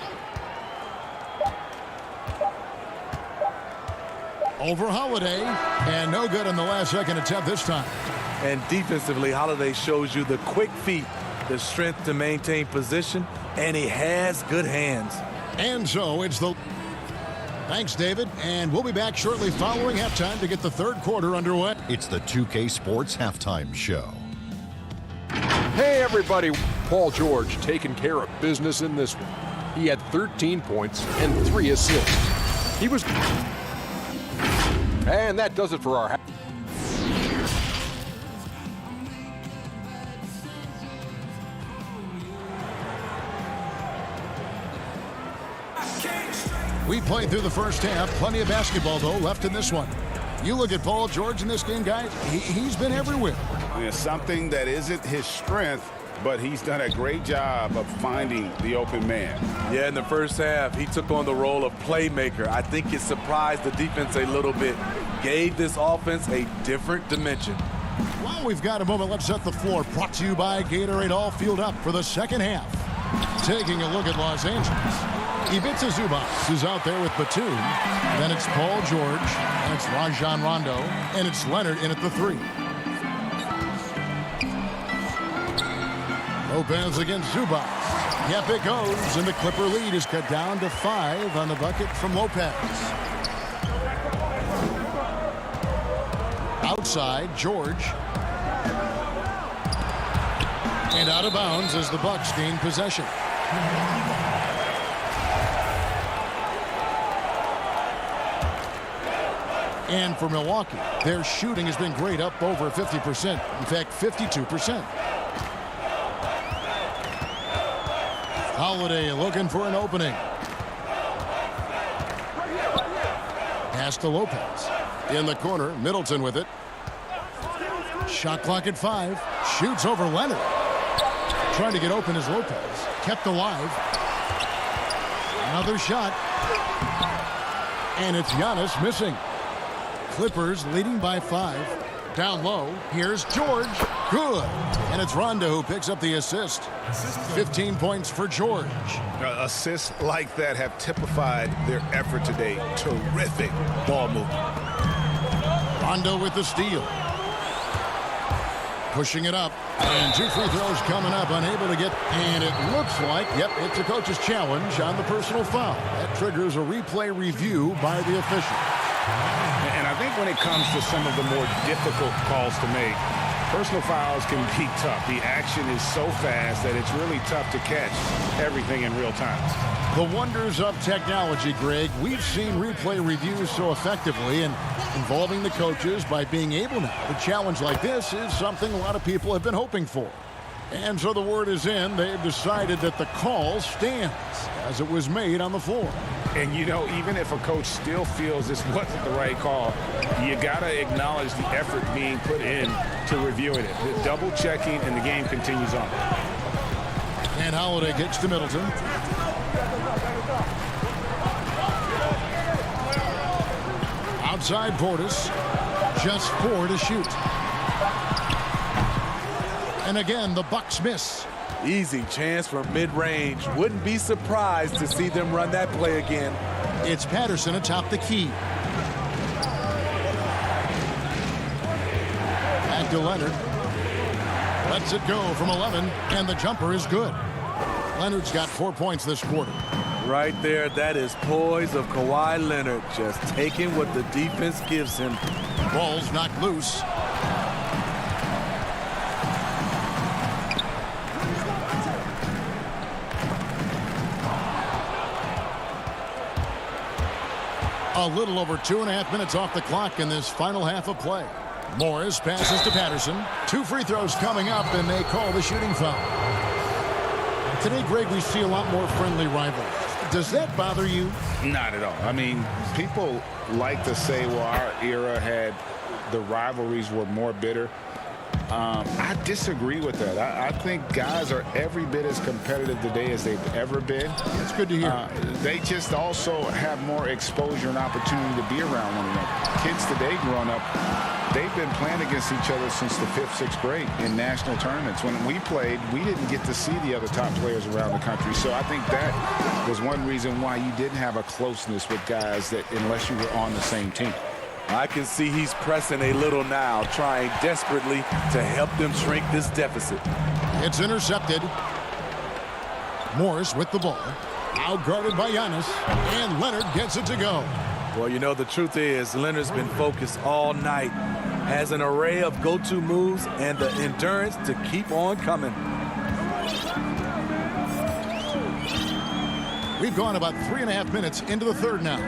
Over Holiday, and no good on the last second attempt this time. And defensively, Holiday shows you the quick feet, the strength to maintain position, and he has good hands. And so it's the... Thanks, David. And we'll be back shortly following halftime to get the third quarter underway. It's the 2K Sports Halftime Show. Hey, everybody. Paul George taking care of business in this one. He had 13 points and 3 assists. He was... And that does it for our... We played through the first half. Plenty of basketball, though, left in this one. You look at Paul George in this game, guys. He's been everywhere. Yeah, something that isn't his strength, but he's done a great job of finding the open man. Yeah, in the first half, he took on the role of playmaker. I think it surprised the defense a little bit. Gave this offense a different dimension. Well, we've got a moment. Let's set the floor. Brought to you by Gatorade. All fueled up for the second half. Taking a look at Los Angeles. Ivica Zubac is out there with Batum. Then it's Paul George. And it's Rajon Rondo. And it's Leonard in at the 3. Lopez against Zubac. Yep, it goes. And the Clipper lead is cut down to 5 on the bucket from Lopez. Outside, George. And out of bounds as the Bucks gain possession. And for Milwaukee, their shooting has been great, up over 50%. In fact, 52%. Holiday looking for an opening. Pass to Lopez. In the corner, Middleton with it. Shot clock at 5. Shoots over Leonard. Trying to get open is Lopez. Kept alive. Another shot. And it's Giannis missing. Clippers leading by 5. Down low. Here's George. Good. And it's Rondo who picks up the assist. 15 points for George. Assists like that have typified their effort today. Terrific ball movement. Rondo with the steal. Pushing it up. And 2 free throws coming up, unable to get, and it looks like, yep, it's a coach's challenge on the personal foul. That triggers a replay review by the official. And I think when it comes to some of the more difficult calls to make, personal fouls can be tough. The action is so fast that it's really tough to catch everything in real time. The wonders of technology, Greg. We've seen replay reviews so effectively, and involving the coaches by being able now to challenge like this is something a lot of people have been hoping for. And so the word is in. They've decided that the call stands as it was made on the floor. And, you know, even if a coach still feels this wasn't the right call, you got to acknowledge the effort being put in to reviewing it. The double checking, and the game continues on. And Holiday gets to Middleton. Outside Portis, just 4 to shoot. And again, the Bucks miss. Easy chance for mid-range. Wouldn't be surprised to see them run that play again. It's Patterson atop the key. Back to Leonard. Lets it go from 11, and the jumper is good. Leonard's got 4 points this quarter. Right there, that is poise of Kawhi Leonard, just taking what the defense gives him. Ball's knocked loose. A little over 2.5 minutes off the clock in this final half of play. Morris passes to Patterson. 2 free throws coming up, and they call the shooting foul. Today, Greg, we see a lot more friendly rivalries. Does that bother you? Not at all. I mean, people like to say, well, our era had the rivalries were more bitter. I disagree with that. I think guys are every bit as competitive today as they've ever been. That's good to hear. They just also have more exposure and opportunity to be around one another. Kids today growing up, they've been playing against each other since the 5th, 6th grade in national tournaments. When we played, we didn't get to see the other top players around the country. So I think that was one reason why you didn't have a closeness with guys that unless you were on the same team. I can see he's pressing a little now, trying desperately to help them shrink this deficit. It's intercepted. Morris with the ball. Outguarded by Giannis. And Leonard gets it to go. Well, you know, the truth is Leonard's been focused all night. Has an array of go-to moves and the endurance to keep on coming. We've gone about 3.5 minutes into the third now.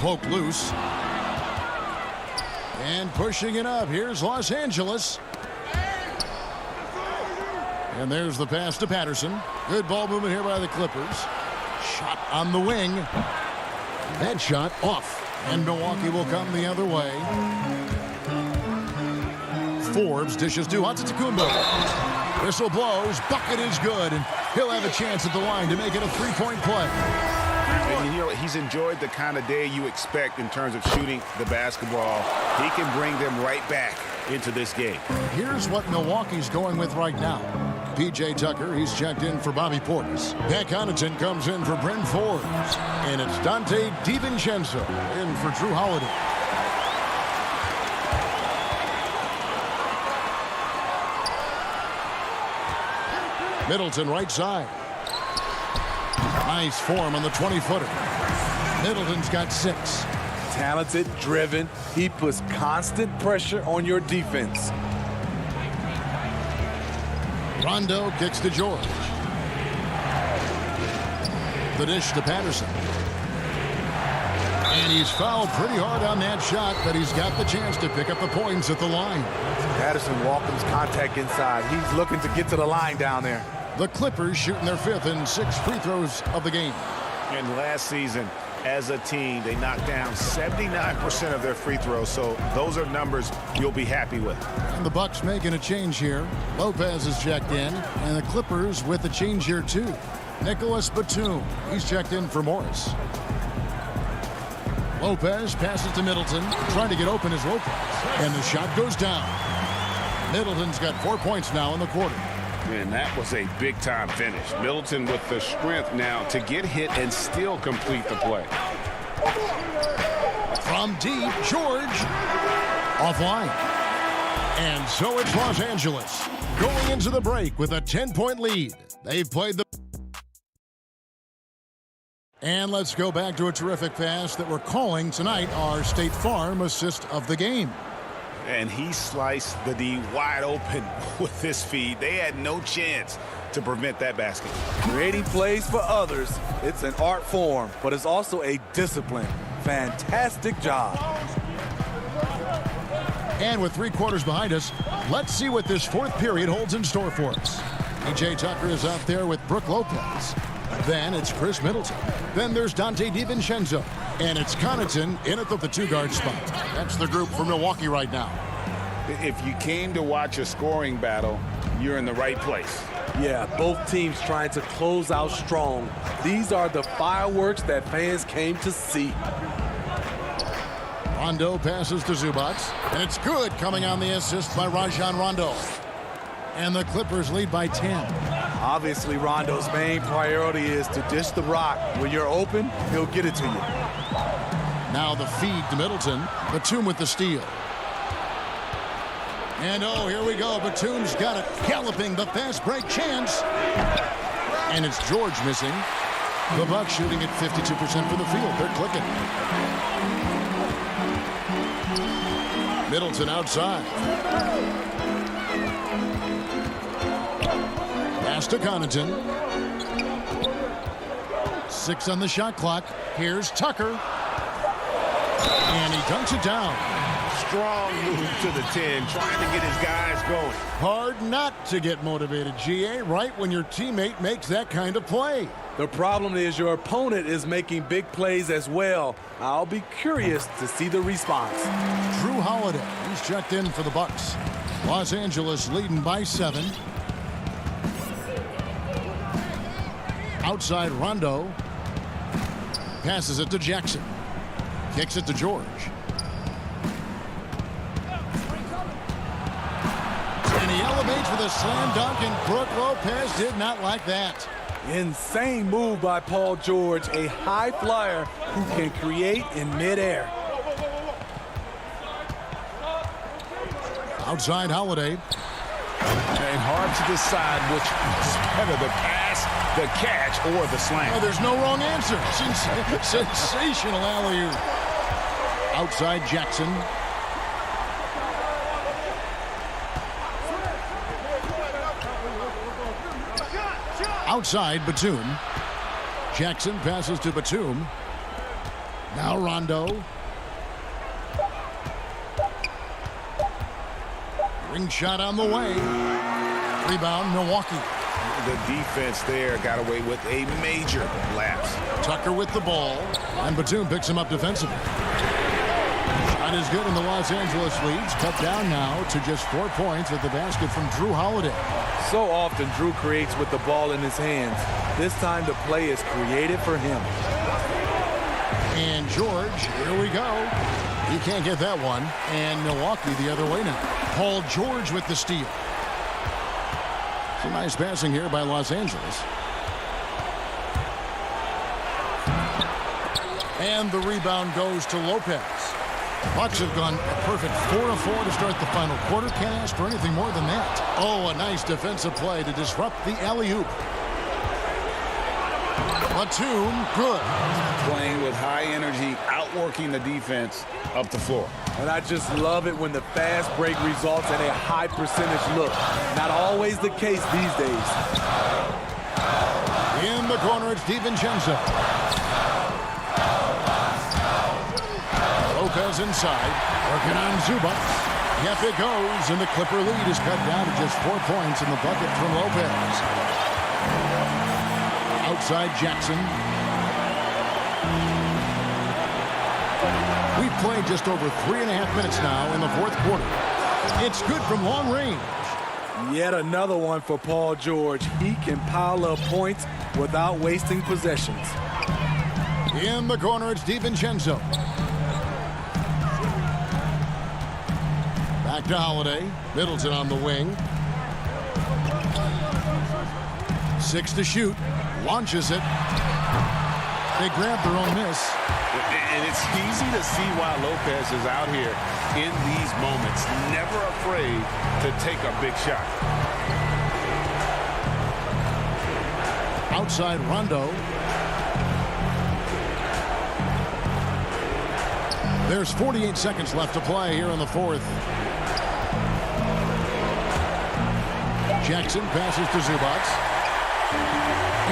Poke loose. And pushing it up. Here's Los Angeles. And there's the pass to Patterson. Good ball movement here by the Clippers. Shot on the wing. That shot off. And Milwaukee will come the other way. Forbes dishes to Antetokounmpo. Whistle blows. Bucket is good. And he'll have a chance at the line to make it a 3-point play. And you know, he's enjoyed the kind of day you expect in terms of shooting the basketball. He can bring them right back into this game. Here's what Milwaukee's going with right now. P.J. Tucker, he's checked in for Bobby Portis. Pat Connaughton comes in for Bryn Forbes. And it's Dante DiVincenzo in for Drew Holiday. Middleton right side. Nice form on the 20-footer. Middleton's got 6. Talented, driven. He puts constant pressure on your defense. Rondo kicks to George. The dish to Patterson. And he's fouled pretty hard on that shot, but he's got the chance to pick up the points at the line. Patterson welcomes contact inside. He's looking to get to the line down there. The Clippers shooting their 5th and 6th free throws of the game. And last season, as a team, they knocked down 79% of their free throws, so those are numbers you'll be happy with. And the Bucks making a change here. Lopez is checked in, and the Clippers with a change here too. Nicholas Batum, he's checked in for Morris. Lopez passes to Middleton, trying to get open as Lopez, and the shot goes down. Middleton's got 4 points now in the quarter. And that was a big-time finish. Middleton with the strength now to get hit and still complete the play. From deep, George. Offline. And so it's Los Angeles going into the break with a 10-point lead. They've played the... And let's go back to a terrific pass that we're calling tonight our State Farm assist of the game. And he sliced the D wide open with his feed. They had no chance to prevent that basket. Creating plays for others, it's an art form, but it's also a discipline. Fantastic job. And with 3 quarters behind us, let's see what this fourth period holds in store for us. A.J. Tucker is out there with Brooke Lopez. Then it's Chris Middleton. Then there's Dante DiVincenzo. And it's Connaughton in at the 2-guard spot. That's the group for Milwaukee right now. If you came to watch a scoring battle, you're in the right place. Yeah, both teams trying to close out strong. These are the fireworks that fans came to see. Rondo passes to Zubac. And it's good, coming on the assist by Rajon Rondo. And the Clippers lead by 10. Obviously, Rondo's main priority is to dish the rock. When you're open, he'll get it to you. Now the feed to Middleton. Batum with the steal. And oh, here we go. Batum's got it. Galloping the fast break chance. And it's George missing. The Bucks shooting at 52% from the field. They're clicking. Middleton outside. Pass to Connaughton. 6 on the shot clock. Here's Tucker. And he dunks it down. Strong move to the 10, trying to get his guys going. Hard not to get motivated, GA, right when your teammate makes that kind of play. The problem is your opponent is making big plays as well. I'll be curious to see the response. Drew Holiday, he's checked in for the Bucks. Los Angeles leading by 7. Outside Rondo. Passes it to Jackson. Kicks it to George. And he elevates with a slam dunk, and Brooke Lopez did not like that. Insane move by Paul George, a high flyer who can create in midair. Outside Holiday. And hard to decide which is better, the pass, the catch, or the slam. Oh, there's no wrong answer. Sensational alley-oop. Outside Jackson. Outside Batum. Jackson passes to Batum. Now Rondo. Ring shot on the way. Rebound Milwaukee. The defense there got away with a major lapse. Tucker with the ball. And Batum picks him up defensively. Shot is good, and the Los Angeles leads cut down now to just 4 points at the basket from Drew Holiday. So often Drew creates with the ball in his hands. This time the play is created for him. And George, here we go. He can't get that one. And Milwaukee the other way now. Paul George with the steal. Some nice passing here by Los Angeles. And the rebound goes to Lopez. Bucks have gone a perfect 4 of 4 to start the final quarter. Can't ask for anything more than that. Oh, a nice defensive play to disrupt the alley-oop. Batum, good. Playing with high energy, outworking the defense up the floor. And I just love it when the fast break results in a high percentage look. Not always the case these days. In the corner, it's DiVincenzo. Lopez inside, working on Zubac. Yep, it goes, and the Clipper lead is cut down to just 4 points in the bucket from Lopez. Outside Jackson. We've played just over 3.5 minutes now in the fourth quarter. It's good from long range. Yet another one for Paul George. He can pile up points without wasting possessions. In the corner, it's DiVincenzo. Back to Holiday. Middleton on the wing. 6 to shoot. Launches it. They grab their own miss. And it's easy to see why Lopez is out here in these moments, never afraid to take a big shot. Outside Rondo. There's 48 seconds left to play here in the fourth. Jackson passes to Zubac.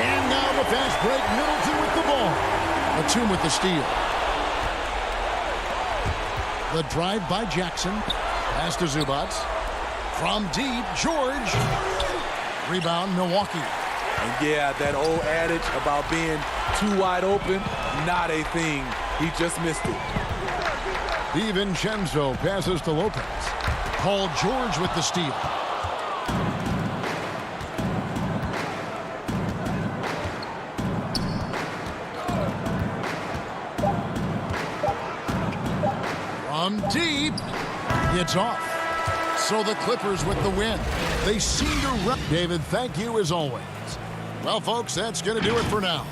And now the fast break. Middleton with the ball. Batum with the steal. The drive by Jackson. Pass to Zubac. From deep, George. Rebound, Milwaukee. And yeah, that old adage about being too wide open, not a thing. He just missed it. DiVincenzo passes to Lopez. Paul George with the steal. From deep, it's off. So the Clippers with the win. They seem to... David, thank you as always. Well, folks, that's going to do it for now.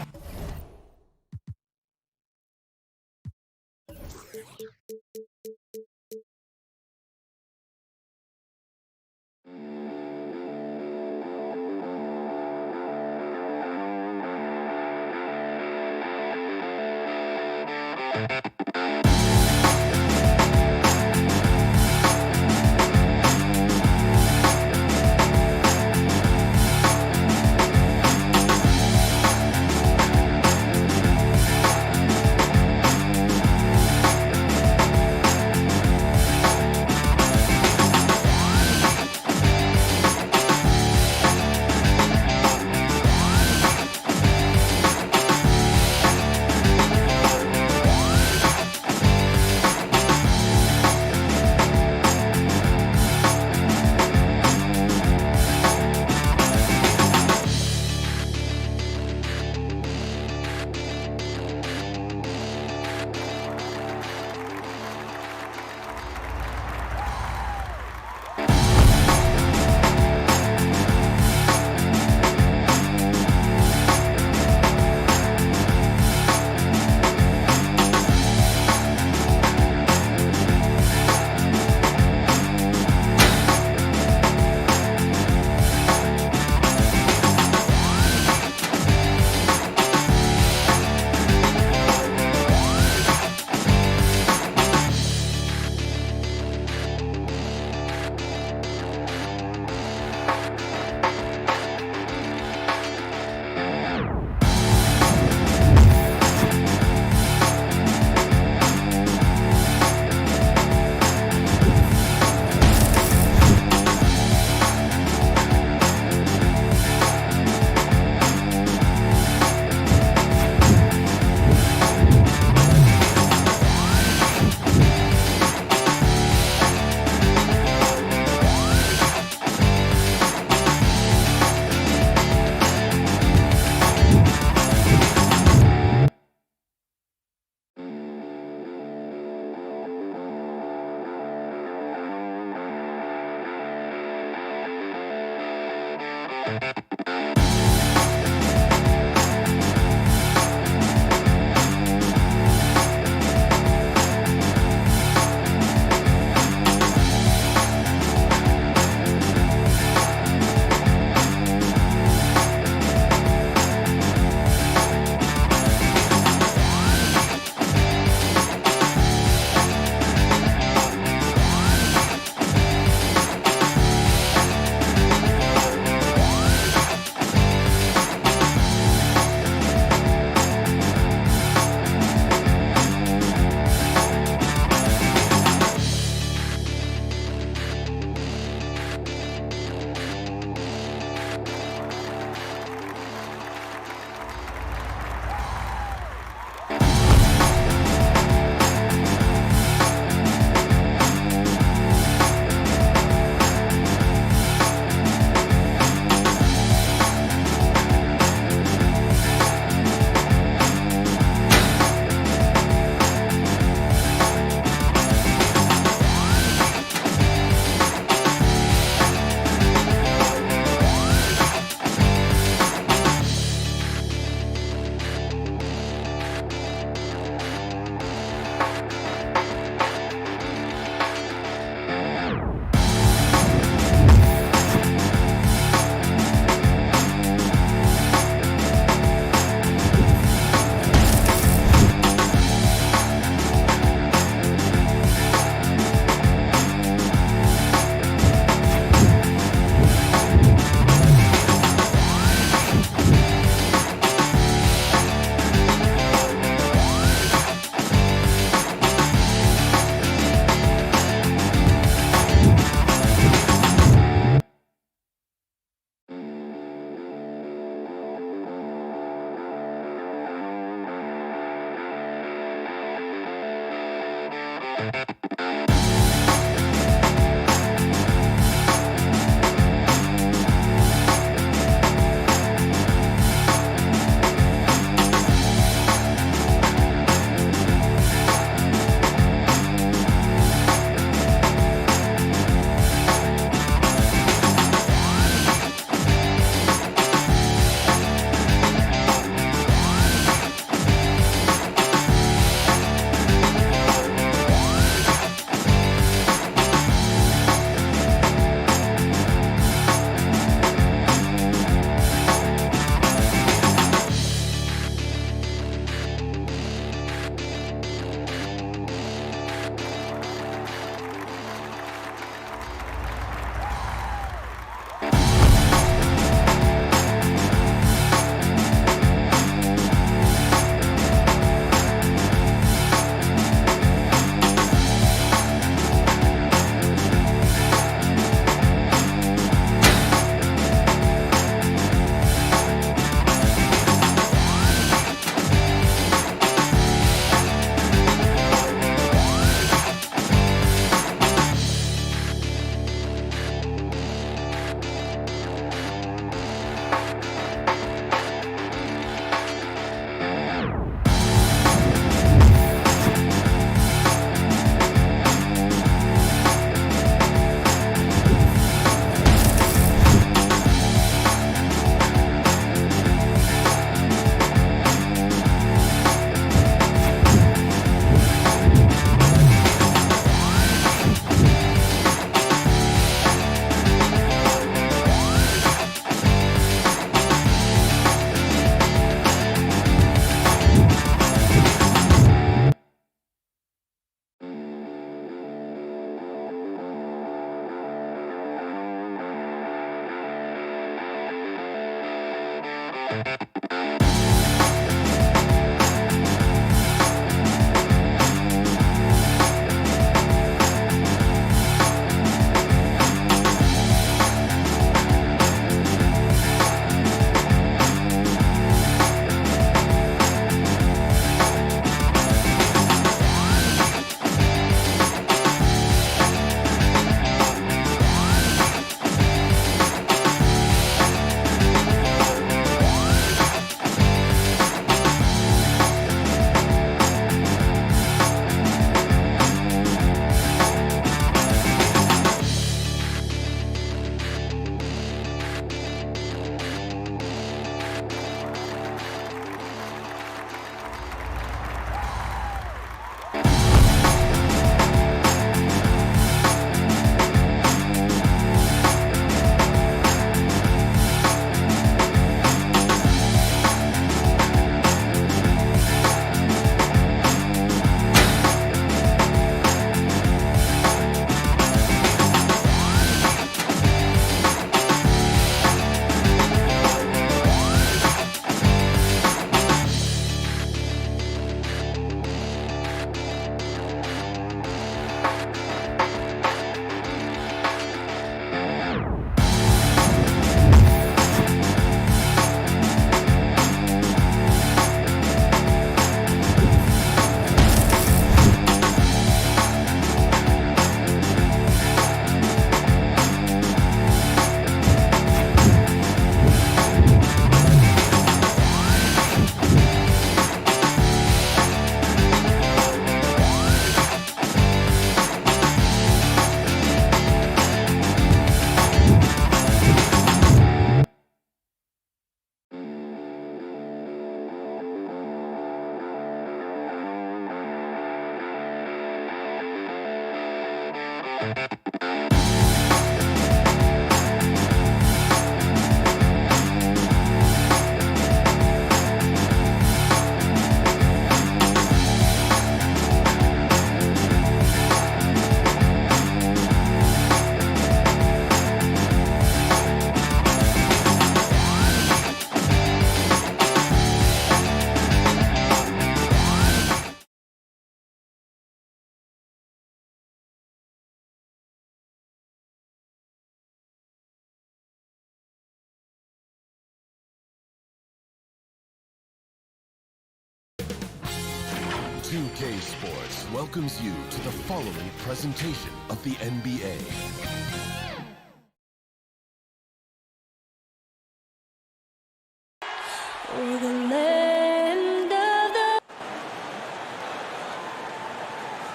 2K Sports welcomes you to the following presentation of the NBA.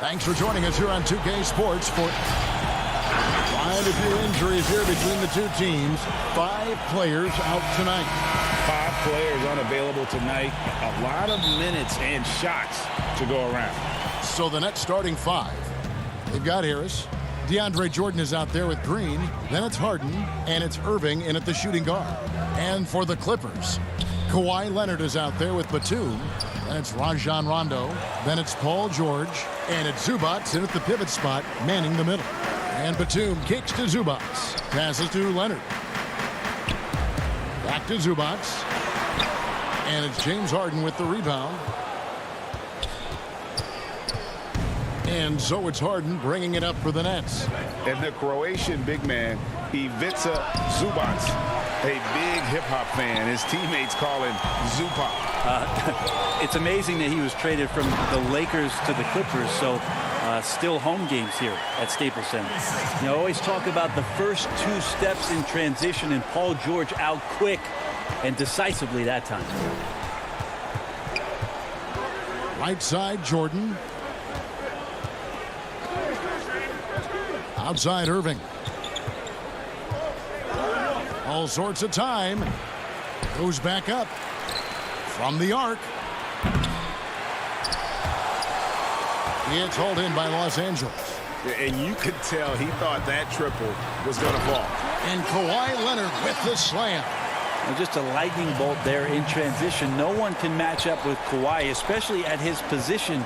Thanks for joining us here on 2K Sports for quite a few injuries here between the two teams. 5 players out tonight. 5 players unavailable tonight. A lot of minutes and shots to go around. So the Nets starting 5. They've got Harris. DeAndre Jordan is out there with Green. Then it's Harden, and it's Irving in at the shooting guard. And for the Clippers, Kawhi Leonard is out there with Batum. Then it's Rajon Rondo. Then it's Paul George. And it's Zubac in at the pivot spot, manning the middle. And Batum kicks to Zubac. Passes to Leonard. Back to Zubac. And it's James Harden with the rebound. And so it's Harden bringing it up for the Nets. And the Croatian big man, Ivica Zubac, a big hip-hop fan. His teammates call him Zupac. It's amazing that he was traded from the Lakers to the Clippers, so still home games here at Staples Center. You know, always talk about the first 2 steps in transition, and Paul George out quick and decisively that time. Right side, Jordan. Outside, Irving. All sorts of time. Goes back up. From the arc. It's hauled in by Los Angeles. And you could tell he thought that triple was going to fall. And Kawhi Leonard with the slam. And just a lightning bolt there in transition. No one can match up with Kawhi, especially at his position.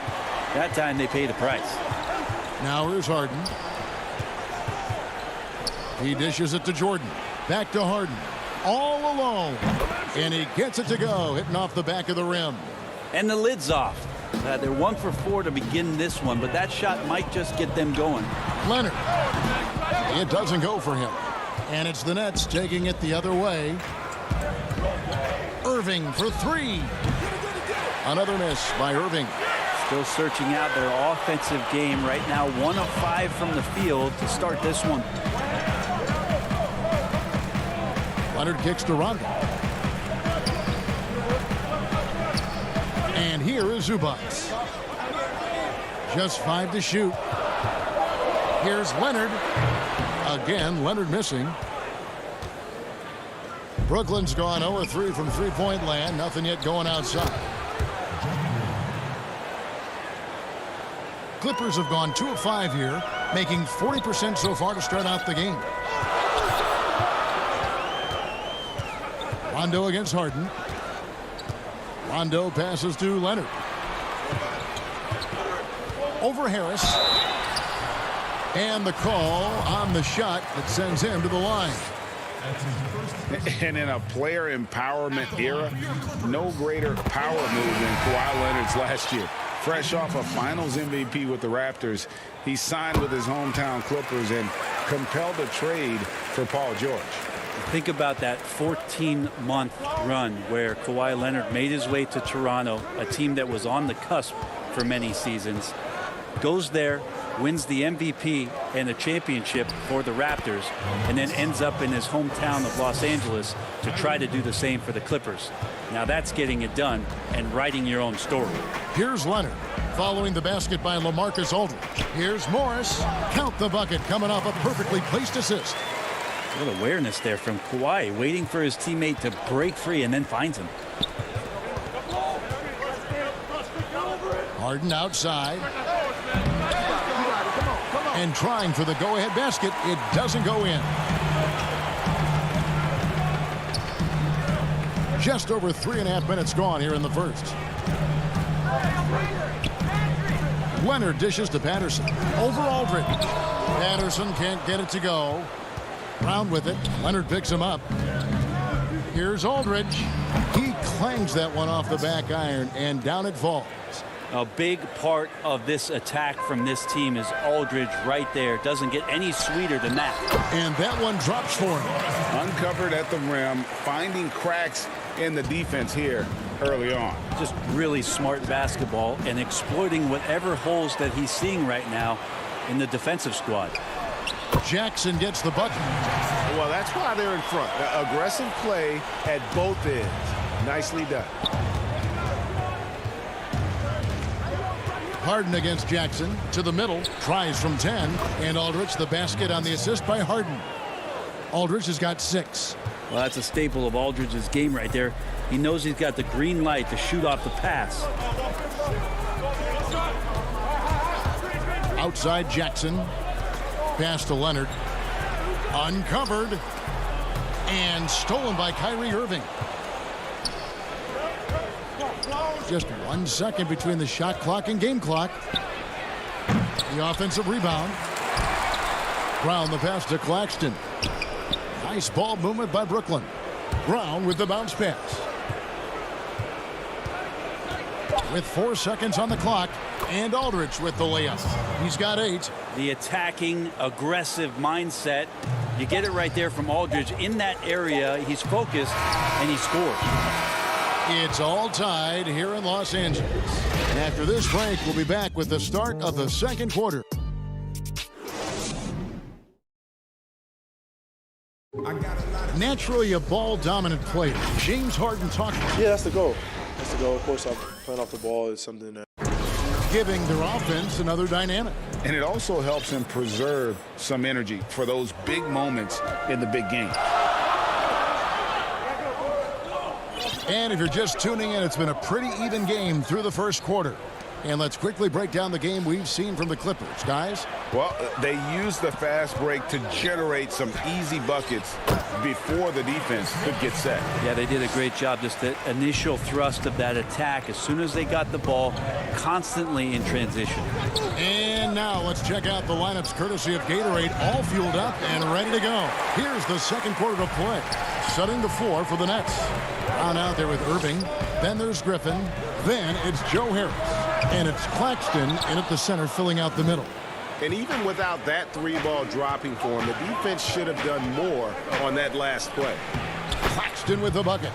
That time they paid a price. Now here's Harden. He dishes it to Jordan. Back to Harden. All alone. And he gets it to go, hitting off the back of the rim. And the lid's off. They're 1 for 4 to begin this one, but that shot might just get them going. Leonard. It doesn't go for him. And it's the Nets taking it the other way. Irving for 3. Another miss by Irving. Still searching out their offensive game right now. 1 of 5 from the field to start this one. Leonard kicks to Rondo. And here is Zubac. Just 5 to shoot. Here's Leonard. Again, Leonard missing. Brooklyn's gone 0-3 from three-point land. Nothing yet going outside. Clippers have gone 2 of 5 here, making 40% so far to start out the game. Rondo against Harden. Rondo passes to Leonard. Over Harris. And the call on the shot that sends him to the line. And in a player empowerment era, no greater power move than Kawhi Leonard's last year. Fresh off a Finals MVP with the Raptors, he signed with his hometown Clippers and compelled a trade for Paul George. Think about that 14-month run where Kawhi Leonard made his way to Toronto, a team that was on the cusp for many seasons. Goes there, wins the MVP and the championship for the Raptors, and then ends up in his hometown of Los Angeles to try to do the same for the Clippers. Now that's getting it done and writing your own story. Here's Leonard following the basket by LaMarcus Aldridge. Here's Morris. Count the bucket coming off a perfectly placed assist. Good awareness there from Kawhi, waiting for his teammate to break free and then finds him. Harden outside. And trying for the go-ahead basket. It doesn't go in. Just over 3.5 minutes gone here in the first. Leonard dishes to Patterson. Over Aldridge. Patterson can't get it to go. Brown with it. Leonard picks him up. Here's Aldridge. He clangs that one off the back iron, and down it falls. A big part of this attack from this team is Aldridge right there. Doesn't get any sweeter than that. And that one drops for him. Uncovered at the rim, finding cracks in the defense here. early on. Just really smart basketball and exploiting whatever holes that he's seeing right now in the defensive squad. Jackson gets the bucket. Well, that's why they're in front. Aggressive play at both ends. Nicely done. Harden against Jackson to the middle, tries from 10, and Aldridge the basket on the assist by Harden. Aldridge has got 6. Well, that's a staple of Aldridge's game right there. He knows he's got the green light to shoot off the pass. Outside Jackson, pass to Leonard, uncovered, and stolen by Kyrie Irving. Just 1 second between the shot clock and game clock. The offensive rebound. Brown the pass to Claxton. Nice ball movement by Brooklyn. Brown with the bounce pass. With 4 seconds on the clock, and Aldridge with the layup. He's got 8. The attacking, aggressive mindset. You get it right there from Aldridge. In that area, he's focused, and he scores. It's all tied here in Los Angeles. And after this break, we'll be back with the start of the second quarter. Naturally a ball-dominant player, James Harden talked. Yeah, that's the goal. That's the goal. Of course, playing off the ball is something that... Giving their offense another dynamic. And it also helps him preserve some energy for those big moments in the big game. And if you're just tuning in, it's been a pretty even game through the first quarter. And let's quickly break down the game we've seen from the Clippers, guys. Well, they used the fast break to generate some easy buckets before the defense could get set. Yeah, they did a great job. Just the initial thrust of that attack as soon as they got the ball, constantly in transition. And now let's check out the lineups courtesy of Gatorade, all fueled up and ready to go. Here's the second quarter of play. Setting the floor for the Nets. On out there with Irving. Then there's Griffin. Then it's Joe Harris. And it's Claxton in at the center, filling out the middle. And even without that 3-ball dropping for him, the defense should have done more on that last play. Claxton with the bucket.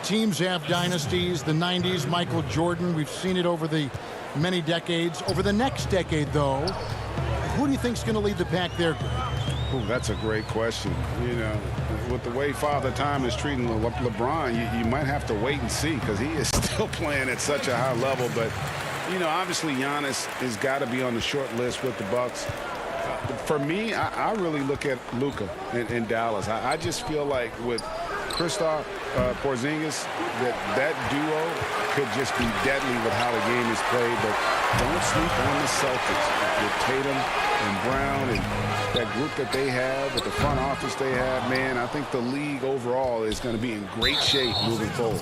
Teams have dynasties. The 90s, Michael Jordan. We've seen it over the many decades. Over the next decade, though, who do you think's going to lead the pack there, Greg? Ooh, that's a great question. You know, with the way Father Time is treating LeBron, you might have to wait and see because he is still playing at such a high level. But, you know, obviously Giannis has got to be on the short list with the Bucks. For me, I really look at Luka in Dallas. I just feel like with Kristaps Porzingis, that duo could just be deadly with how the game is played. But don't sleep on the Celtics with Tatum and Brown and that group that they have, with the front office they have. Man, I think the league overall is going to be in great shape moving forward.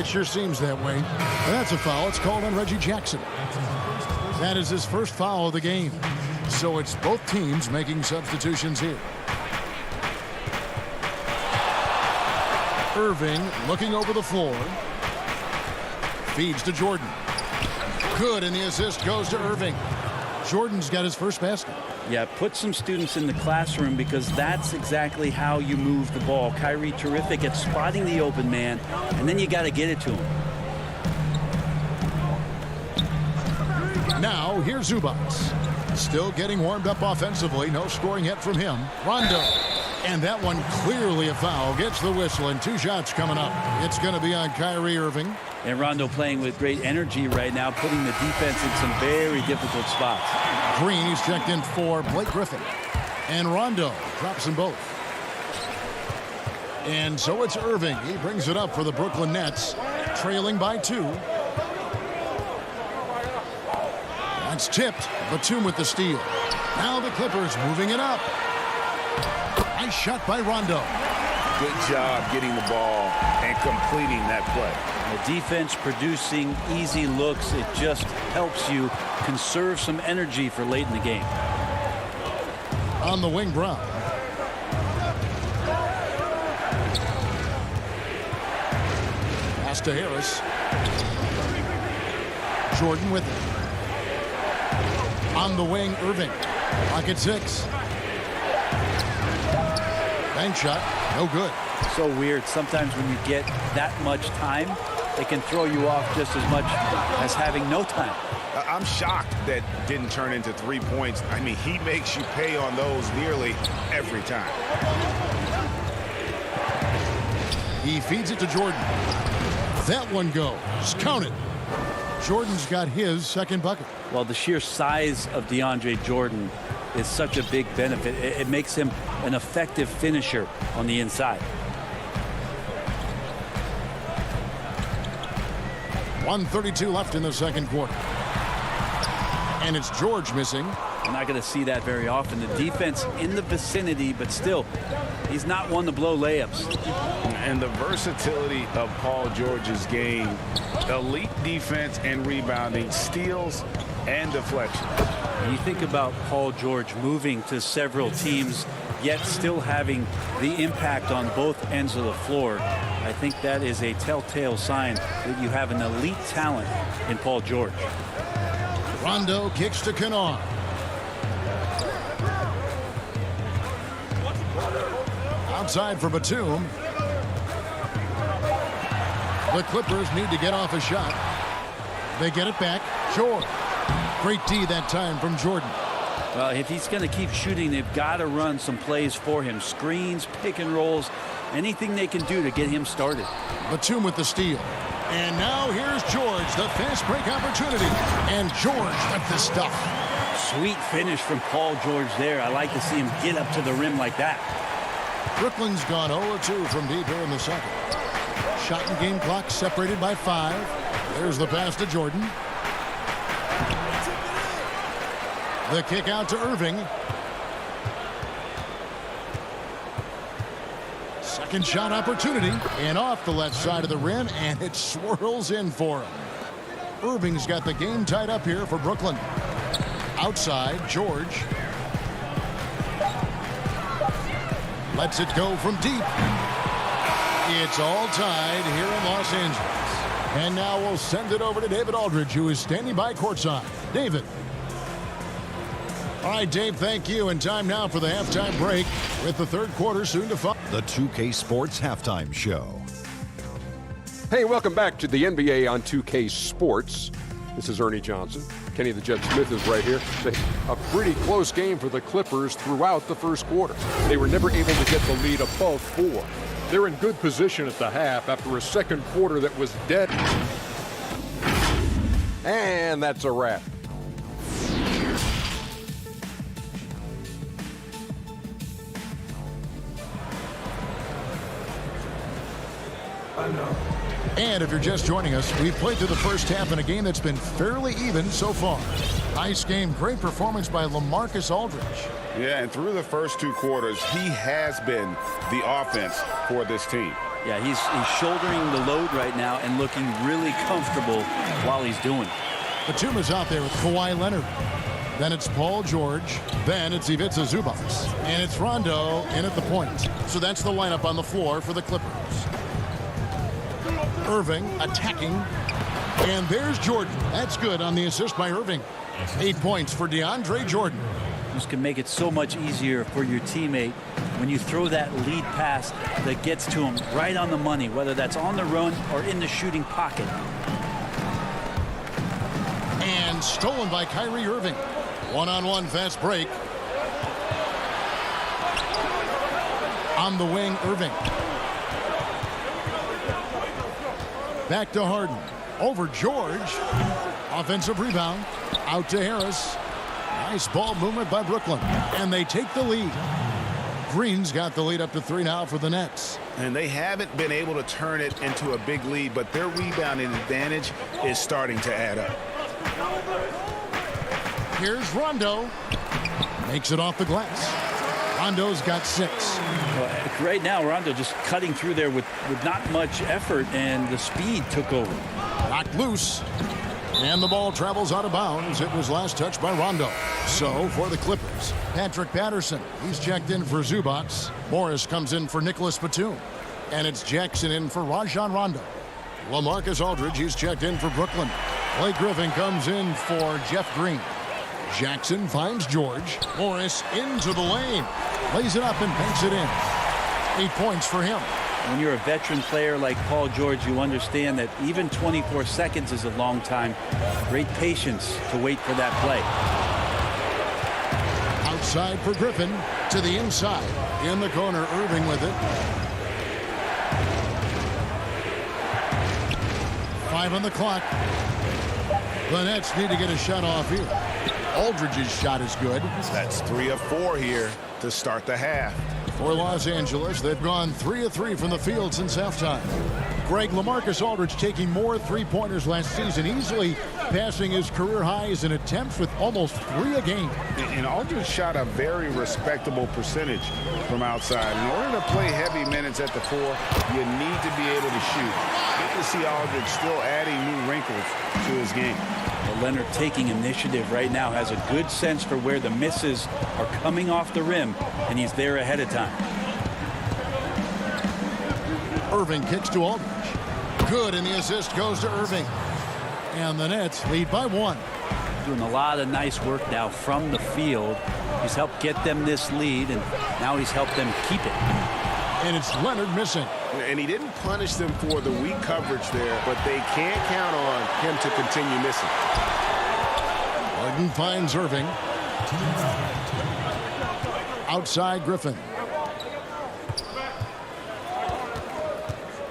It sure seems that way. And that's a foul. It's called on Reggie Jackson. That is his first foul of the game. So it's both teams making substitutions here. Irving looking over the floor. Feeds to Jordan. Good, and the assist goes to Irving. Jordan's got his first basket. Yeah, put some students in the classroom because that's exactly how you move the ball. Kyrie terrific at spotting the open man, and then you got to get it to him. Now, here's Zubats. Still getting warmed up offensively. No scoring yet from him. Rondo. And that one clearly a foul. Gets the whistle, and 2 shots coming up. It's going to be on Kyrie Irving. And Rondo playing with great energy right now, putting the defense in some very difficult spots. Green, he's checked in for Blake Griffin. And Rondo drops them both. And so it's Irving. He brings it up for the Brooklyn Nets, trailing by 2. That's tipped. Batum with the steal. Now the Clippers moving it up. Nice shot by Rondo. Good job getting the ball and completing that play. The defense producing easy looks. It just helps you conserve some energy for late in the game. On the wing, Brown. Pass to Harris. Jordan with it. On the wing, Irving. Pocket 6. Bank shot, no good. So weird. Sometimes when you get that much time, it can throw you off just as much as having no time. I'm shocked that didn't turn into 3 points. I mean, he makes you pay on those nearly every time. He feeds it to Jordan. That one goes. Count it. Jordan's got his second bucket. Well, the sheer size of DeAndre Jordan is such a big benefit. It makes him an effective finisher on the inside. 1:32 left in the second quarter. And it's George missing. You're not going to see that very often. The defense in the vicinity, but still, he's not one to blow layups. And the versatility of Paul George's game, elite defense and rebounding, steals and deflection. And you think about Paul George moving to several teams, yet still having the impact on both ends of the floor. I think that is a telltale sign that you have an elite talent in Paul George. Rondo kicks to Kennard. Outside for Batum. The Clippers need to get off a shot. They get it back. George. Great D that time from Jordan. Well, if he's going to keep shooting, they've got to run some plays for him. Screens, pick and rolls, anything they can do to get him started. Batum with the steal. And now here's George, the fast break opportunity. And George with the stuff. Sweet finish from Paul George there. I like to see him get up to the rim like that. Brooklyn's gone 0-2 from deep here in the second. Shot and game clock separated by 5. There's the pass to Jordan. The kick out to Irving. Second shot opportunity. And off the left side of the rim, and it swirls in for him. Irving's got the game tied up here for Brooklyn. Outside, George. Lets it go from deep. It's all tied here in Los Angeles. And now we'll send it over to David Aldridge, who is standing by courtside. David. All right, Dave, thank you. And time now for the halftime break with the third quarter soon to follow. The 2K Sports Halftime Show. Hey, welcome back to the NBA on 2K Sports. This is Ernie Johnson. Kenny the Jet Smith is right here. A pretty close game for the Clippers throughout the first quarter. They were never able to get the lead above 4. They're in good position at the half after a second quarter that was dead. And that's a wrap. And if you're just joining us, we've played through the first half in a game that's been fairly even so far. Nice game, great performance by LaMarcus Aldridge. Yeah, and through the first 2 quarters, he has been the offense for this team. Yeah, he's shouldering the load right now and looking really comfortable while he's doing it. Batum is out there with Kawhi Leonard. Then it's Paul George. Then it's Ivica Zubac. And it's Rondo in at the point. So that's the lineup on the floor for the Clippers. Irving attacking. And there's Jordan. That's good on the assist by Irving. 8 points for DeAndre Jordan. This can make it so much easier for your teammate when you throw that lead pass that gets to him right on the money, whether that's on the run or in the shooting pocket. And stolen by Kyrie Irving. One-on-one fast break. On the wing, Irving. Back to Harden. Over George. Offensive rebound. Out to Harris. Nice ball movement by Brooklyn. And they take the lead. Green's got the lead up to 3 now for the Nets. And they haven't been able to turn it into a big lead, but their rebounding advantage is starting to add up. Here's Rondo. Makes it off the glass. Rondo's got 6. Well, right now, Rondo just cutting through there with not much effort, and the speed took over. Knocked loose. And the ball travels out of bounds. It was last touched by Rondo. So for the Clippers, Patrick Patterson. He's checked in for Zubac. Morris comes in for Nicholas Batum. And it's Jackson in for Rajon Rondo. LaMarcus Aldridge, he's checked in for Brooklyn. Blake Griffin comes in for Jeff Green. Jackson finds George. Morris into the lane. Lays it up and banks it in. 8 points for him. When you're a veteran player like Paul George, you understand that even 24 seconds is a long time. Great patience to wait for that play. Outside for Griffin, to the inside. In the corner, Irving with it. 5 on the clock. The Nets need to get a shot off here. Aldridge's shot is good. That's 3 of 4 here to start the half. For Los Angeles, they've gone 3 of 3 from the field since halftime. Greg, LaMarcus Aldridge taking more three-pointers last season, easily passing his career highs in attempts with almost 3 a game. And Aldridge shot a very respectable percentage from outside. In order to play heavy minutes at the 4, you need to be able to shoot. Good to see Aldridge still adding new wrinkles to his game. Well, Leonard taking initiative right now, has a good sense for where the misses are coming off the rim, and he's there ahead of time. Irving kicks to Aldridge. Good, and the assist goes to Irving. And the Nets lead by 1. Doing a lot of nice work now from the field. He's helped get them this lead, and now he's helped them keep it. And it's Leonard missing. And he didn't punish them for the weak coverage there, but they can't count on him to continue missing. Harden finds Irving. Outside Griffin.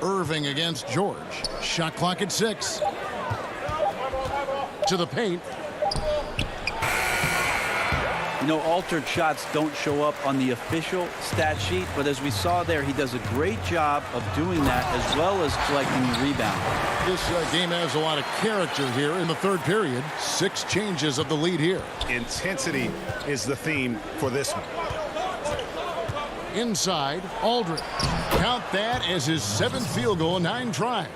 Irving against George. Shot clock at 6. To the paint. You know, altered shots don't show up on the official stat sheet, but as we saw there, he does a great job of doing that as well as collecting the rebound. This game has a lot of character here in the third period. 6 changes of the lead here. Intensity is the theme for this one. Inside, Aldridge. Count that as his 7th field goal in 9 tries.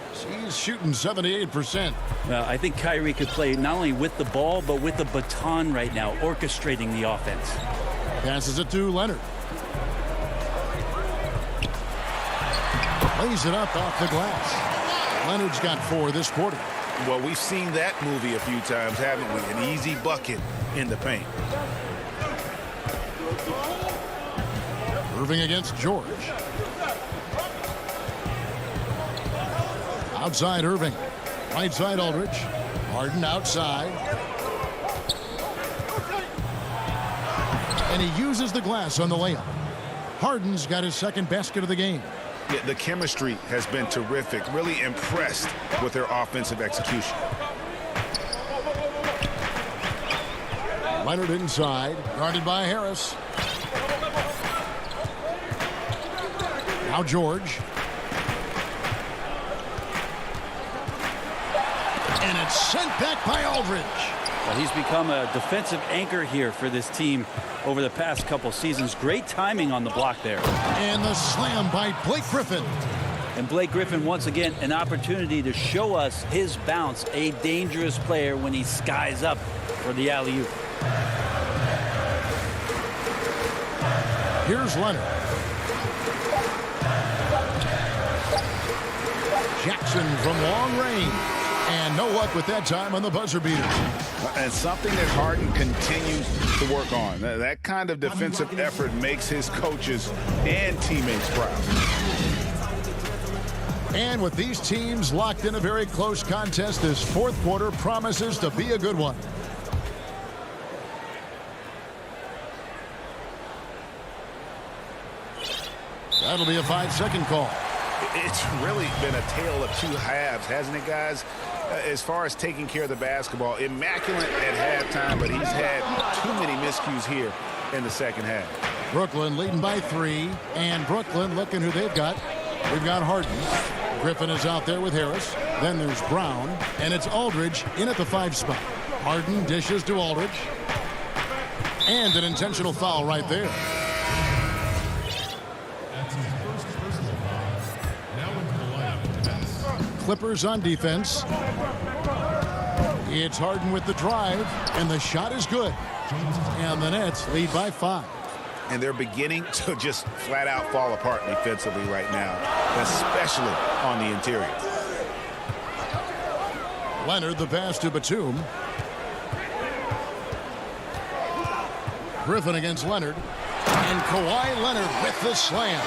He's shooting 78%. I think Kyrie could play not only with the ball, but with the baton right now, orchestrating the offense. Passes it to Leonard. Lays it up off the glass. Leonard's got 4 this quarter. Well, we've seen that movie a few times, haven't we? An easy bucket in the paint. Irving against George. Outside Irving. Right side Aldridge. Harden outside. And he uses the glass on the layup. Harden's got his 2nd basket of the game. Yeah, the chemistry has been terrific. Really impressed with their offensive execution. Leonard inside. Guarded by Harris. Now George. And it's sent back by Aldridge. Well, he's become a defensive anchor here for this team over the past couple seasons. Great timing on the block there. And the slam by Blake Griffin. And Blake Griffin, once again, an opportunity to show us his bounce. A dangerous player when he skies up for the alley-oop. Here's Leonard. Jackson from long range. And no luck with that time on the buzzer beater. And something that Harden continues to work on. That kind of defensive effort makes his coaches and teammates proud. And with these teams locked in a very close contest, this 4th quarter promises to be a good one. That'll be a 5-second call. It's really been a tale of 2 halves, hasn't it, guys? As far as taking care of the basketball, immaculate at halftime, but he's had too many miscues here in the 2nd half. Brooklyn leading by 3, and Brooklyn looking who they've got. We've got Harden. Griffin is out there with Harris. Then there's Brown, and it's Aldridge in at the 5 spot. Harden dishes to Aldridge. And an intentional foul right there. That's his first personal foul. Now into the lineup, defense. Clippers on defense. It's Harden with the drive, and the shot is good. And the Nets lead by 5. And they're beginning to just flat out fall apart defensively right now, especially on the interior. Leonard the pass to Batum. Griffin against Leonard. And Kawhi Leonard with the slam.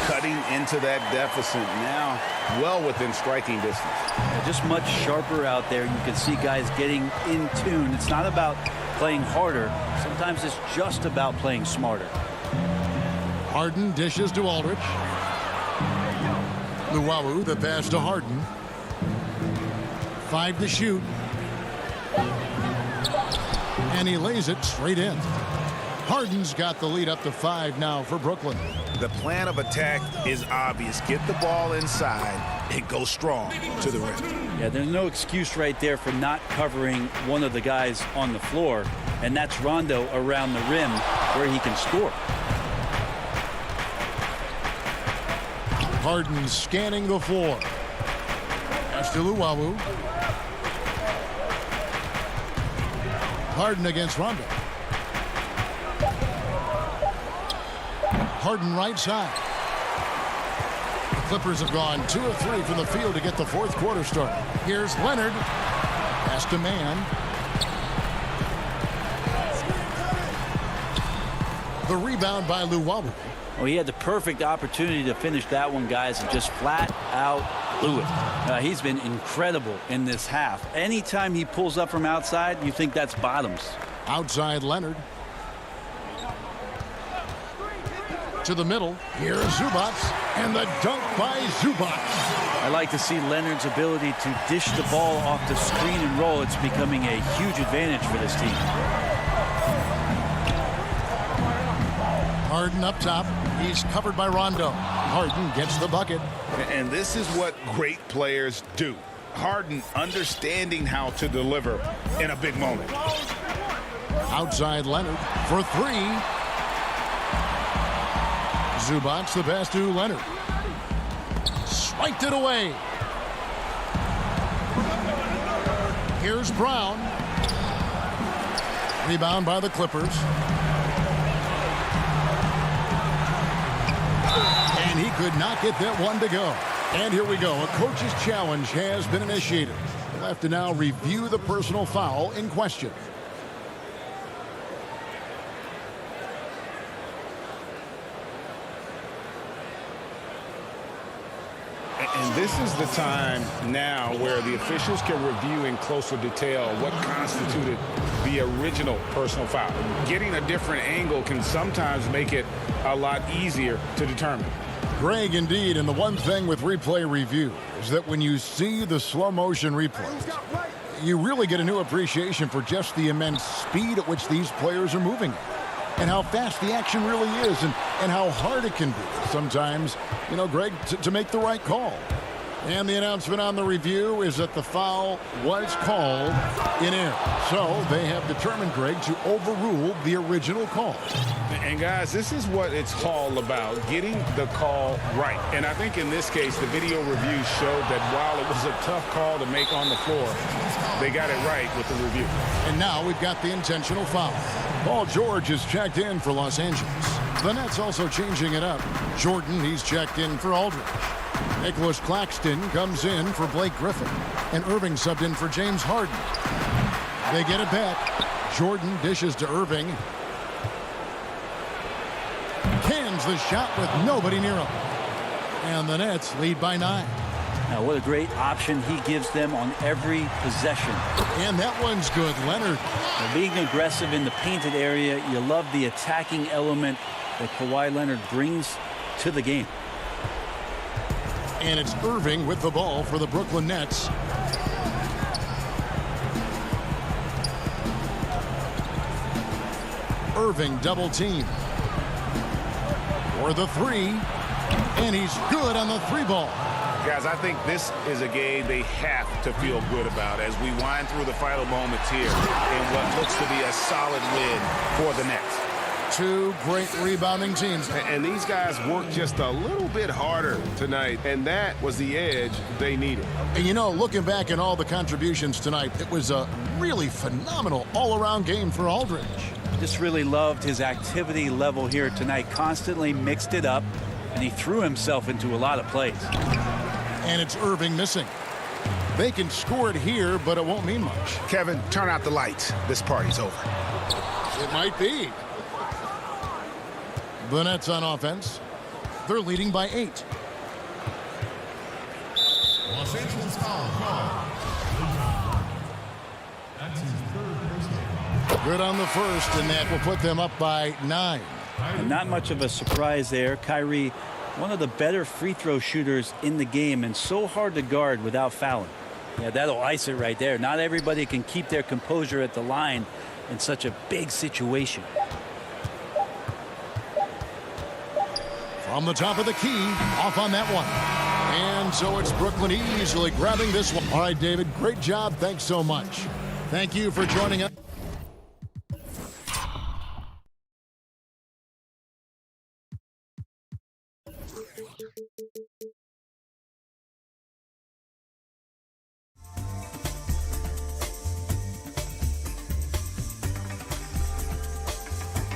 cutting into that deficit now, well within striking distance. Yeah, just much sharper out there. You can see guys getting in tune. It's not about playing harder. Sometimes it's just about playing smarter. Harden dishes to Aldridge. Luwawu, the pass to Harden. 5 to shoot. And he lays it straight in. Harden's got the lead up to 5 now for Brooklyn. The plan of attack is obvious. Get the ball inside and go strong to the rim. Yeah, there's no excuse right there for not covering one of the guys on the floor, and that's Rondo around the rim where he can score. Harden scanning the floor. Pass to Luwawu. Harden against Rondo. Harden right side. The Clippers have gone 2 of 3 from the field to get the fourth quarter started. Here's Leonard. Pass to Man. The rebound by Luwawu. Well, he had the perfect opportunity to finish that one, guys, and just flat out blew it. He's been incredible in this half. Anytime he pulls up from outside, you think that's bottoms. Outside Leonard. To the middle. Here's Zubac. And the dunk by Zubac. I like to see Leonard's ability to dish the ball off the screen and roll. It's becoming a huge advantage for this team. Harden up top. He's covered by Rondo. Harden gets the bucket. And this is what great players do. Harden understanding how to deliver in a big moment. Outside Leonard for 3. Zubac the pass to Leonard. Swiped it away. Here's Brown. Rebound by the Clippers. And he could not get that one to go. And here we go. A coach's challenge has been initiated. We'll have to now review the personal foul in question. And this is the time now where the officials can review in closer detail what constituted the original personal foul. Getting a different angle can sometimes make it a lot easier to determine. Greg, indeed, and the one thing with replay review is that when you see the slow motion replays, you really get a new appreciation for just the immense speed at which these players are moving and how fast the action really is and how hard it can be sometimes, you know, Greg, to make the right call. And the announcement on the review is that the foul was called in error. So they have determined, Greg, to overrule the original call. And guys, this is what it's all about, getting the call right. And I think in this case, the video review showed that while it was a tough call to make on the floor, they got it right with the review. And now we've got the intentional foul. Paul George is checked in for Los Angeles. The Nets also changing it up. Jordan, he's checked in for Aldridge. Nicholas Claxton comes in for Blake Griffin. And Irving subbed in for James Harden. They get it back. Jordan dishes to Irving. Cans the shot with nobody near him. And the Nets lead by 9. Now, what a great option he gives them on every possession. And that one's good, Leonard. Now, being aggressive in the painted area, you love the attacking element that Kawhi Leonard brings to the game. And it's Irving with the ball for the Brooklyn Nets. Irving double team. For the 3. And he's good on the 3 ball. Guys, I think this is a game they have to feel good about as we wind through the final moments here in what looks to be a solid win for the Nets. 2 great rebounding teams. And these guys worked just a little bit harder tonight, and that was the edge they needed. And you know, looking back at all the contributions tonight, it was a really phenomenal all-around game for Aldridge. Just really loved his activity level here tonight. Constantly mixed it up, and he threw himself into a lot of plays. And it's Irving missing. They can score it here, but it won't mean much. Kevin, turn out the lights. This party's over. It might be. The Nets on offense. They're leading by 8. Los Angeles foul call. That's his third personal. Good on the first, and that will put them up by 9. And not much of a surprise there. Kyrie, one of the better free throw shooters in the game, and so hard to guard without fouling. Yeah, that'll ice it right there. Not everybody can keep their composure at the line in such a big situation. From the top of the key, off on that one. And so it's Brooklyn easily grabbing this one. All right, David, great job. Thanks so much. Thank you for joining us.